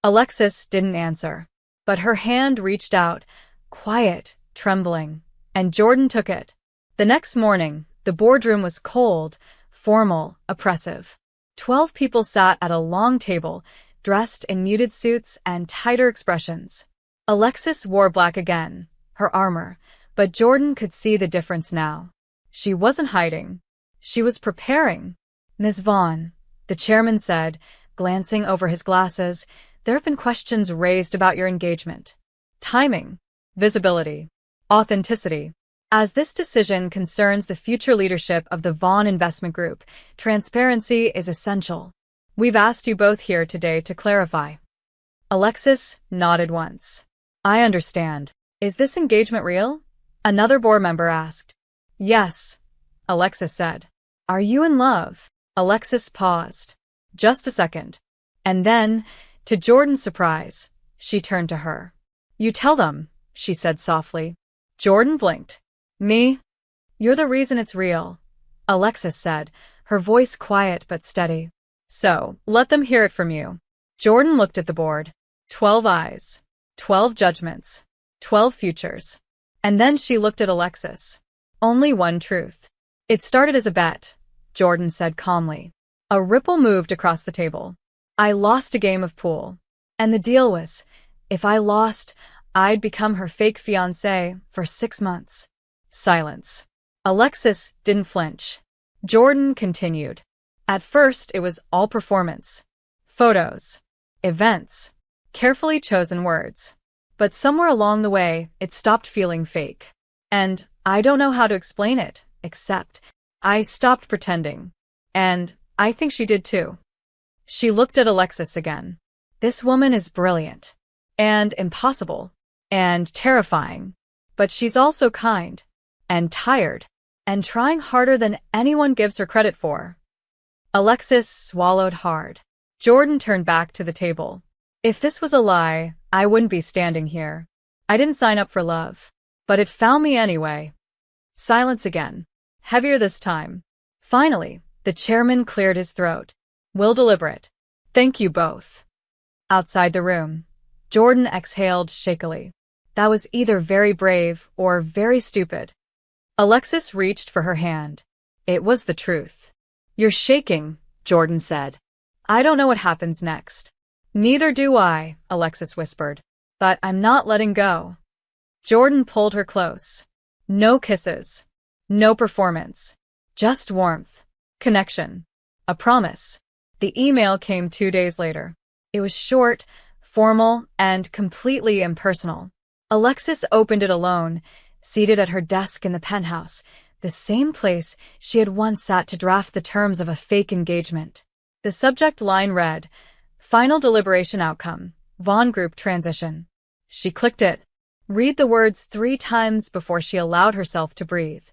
Alexis didn't answer, but her hand reached out, quiet, trembling, and Jordan took it. The next morning, the boardroom was cold, formal, oppressive. 12 people sat at a long table, dressed in muted suits and tighter expressions. Alexis wore black again, her armor, but Jordan could see the difference now. She wasn't hiding. She was preparing. "Ms. Vaughn," the chairman said, glancing over his glasses, "there have been questions raised about your engagement. Timing, visibility, authenticity. As this decision concerns the future leadership of the Vaughn Investment Group, transparency is essential. We've asked you both here today to clarify." Alexis nodded once. "I understand. Is this engagement real?" Another board member asked. "Yes," Alexis said. "Are you in love?" Alexis paused. Just a second. And then, to Jordan's surprise, she turned to her. "You tell them," she said softly. Jordan blinked. "Me? You're the reason it's real," Alexis said, her voice quiet but steady. "So, let them hear it from you." Jordan looked at the board. 12 eyes. 12 judgments. 12 futures. And then she looked at Alexis. Only one truth. "It started as a bet," Jordan said calmly. A ripple moved across the table. I lost a game of pool. And the deal was, if I lost, I'd become her fake fiancé for 6 months. Silence. Alexis didn't flinch. Jordan continued. At first, it was all performance. Photos. Events. Carefully chosen words. But somewhere along the way, it stopped feeling fake. And I don't know how to explain it, except I stopped pretending. And I think she did too. She looked at Alexis again. This woman is brilliant. And impossible. And terrifying. But she's also kind. And tired. And trying harder than anyone gives her credit for. Alexis swallowed hard. Jordan turned back to the table. If this was a lie, I wouldn't be standing here. I didn't sign up for love. But it found me anyway. Silence again. Heavier this time. Finally, the chairman cleared his throat. We'll deliberate. Thank you both. Outside the room, Jordan exhaled shakily. That was either very brave or very stupid. Alexis reached for her hand. It was the truth. You're shaking, Jordan said. I don't know what happens next. Neither do I, Alexis whispered. But I'm not letting go. Jordan pulled her close. No kisses. No performance. Just warmth. Connection. A promise. The email came 2 days later. It was short, formal, and completely impersonal. Alexis opened it alone, seated at her desk in the penthouse, the same place she had once sat to draft the terms of a fake engagement. The subject line read, Final deliberation outcome, Vaughn Group transition. She clicked it. Read the words 3 times before she allowed herself to breathe.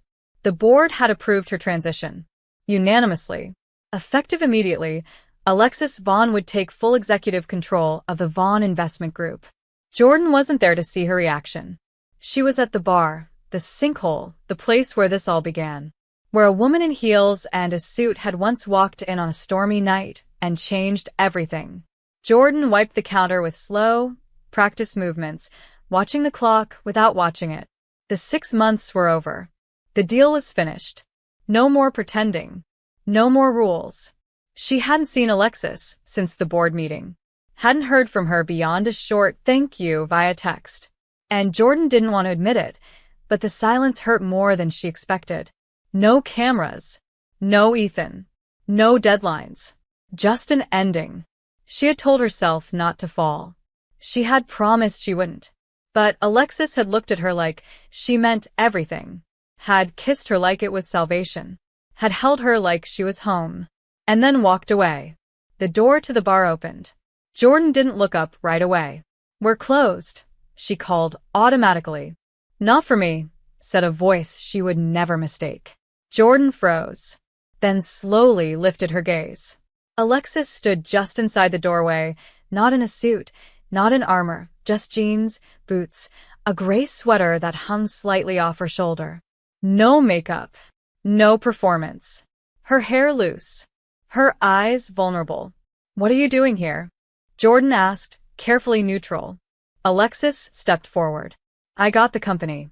The board had approved her transition. Unanimously. Effective immediately, Alexis Vaughn would take full executive control of the Vaughn Investment Group. Jordan wasn't there to see her reaction. She was at the bar, the sinkhole, the place where this all began. Where a woman in heels and a suit had once walked in on a stormy night and changed everything. Jordan wiped the counter with slow, practiced movements, watching the clock without watching it. The 6 months were over. The deal was finished. No more pretending. No more rules. She hadn't seen Alexis since the board meeting. Hadn't heard from her beyond a short thank you via text. And Jordan didn't want to admit it, but the silence hurt more than she expected. No cameras. No Ethan. No deadlines. Just an ending. She had told herself not to fall. She had promised she wouldn't. But Alexis had looked at her like she meant everything. Had kissed her like it was salvation. Had held her like she was home. And then walked away. The door to the bar opened. Jordan didn't look up right away. We're closed, she called automatically. Not for me, said a voice she would never mistake. Jordan froze, then slowly lifted her gaze. Alexis stood just inside the doorway, not in a suit, not in armor, just jeans, boots, a gray sweater that hung slightly off her shoulder. No makeup, no performance. Her hair loose. Her eyes vulnerable. What are you doing here? Jordan asked, carefully neutral. Alexis stepped forward. I got the company.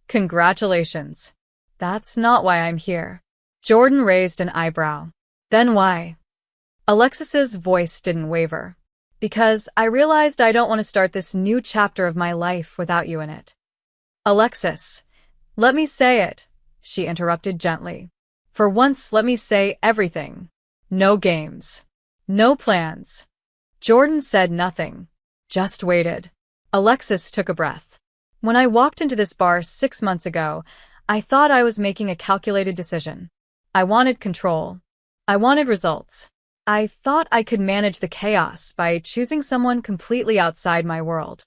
Congratulations. That's not why I'm here. Jordan raised an eyebrow. Then why? Alexis's voice didn't waver. Because I realized I don't want to start this new chapter of my life without you in it. Alexis, let me say it, she interrupted gently. For once, let me say everything. No games. No plans. Jordan said nothing. Just waited. Alexis took a breath. When I walked into this bar 6 months ago, I thought I was making a calculated decision. I wanted control. I wanted results. I thought I could manage the chaos by choosing someone completely outside my world.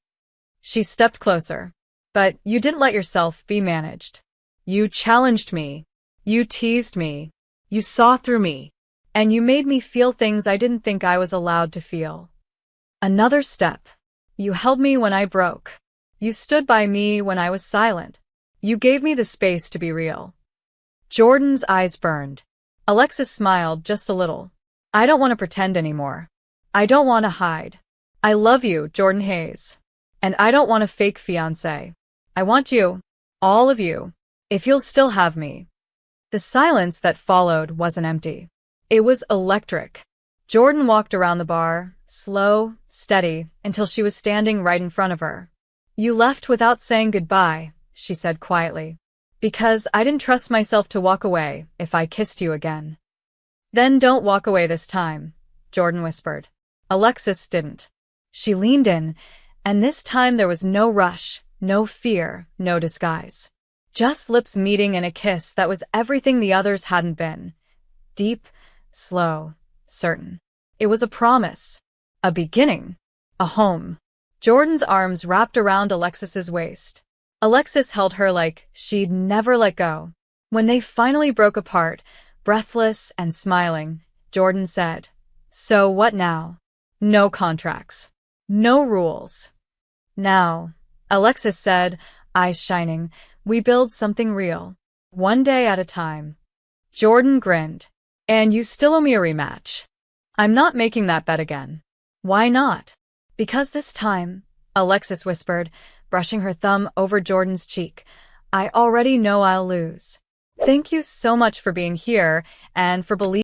She stepped closer. But you didn't let yourself be managed. You challenged me. You teased me. You saw through me. And you made me feel things I didn't think I was allowed to feel. Another step. You held me when I broke. You stood by me when I was silent. You gave me the space to be real. Jordan's eyes burned. Alexis smiled just a little. I don't want to pretend anymore. I don't want to hide. I love you, Jordan Hayes. And I don't want a fake fiancé. I want you. All of you. If you'll still have me. The silence that followed wasn't empty. It was electric. Jordan walked around the bar, slow, steady, until she was standing right in front of her. "You left without saying goodbye," she said quietly. "Because I didn't trust myself to walk away if I kissed you again." "Then don't walk away this time," Jordan whispered. Alexis didn't. She leaned in, and this time there was no rush, no fear, no disguise. Just lips meeting in a kiss that was everything the others hadn't been. Deep, slow, certain. It was a promise. A beginning. A home. Jordan's arms wrapped around Alexis's waist. Alexis held her like she'd never let go. When they finally broke apart, breathless and smiling, Jordan said, "So what now? No contracts. No rules." "Now," Alexis said, eyes shining, "we build something real. One day at a time." Jordan grinned. "And you still owe me a rematch." "I'm not making that bet again." "Why not?" "Because this time," Alexis whispered, brushing her thumb over Jordan's cheek, "I already know I'll lose." "Thank you so much for being here and for believing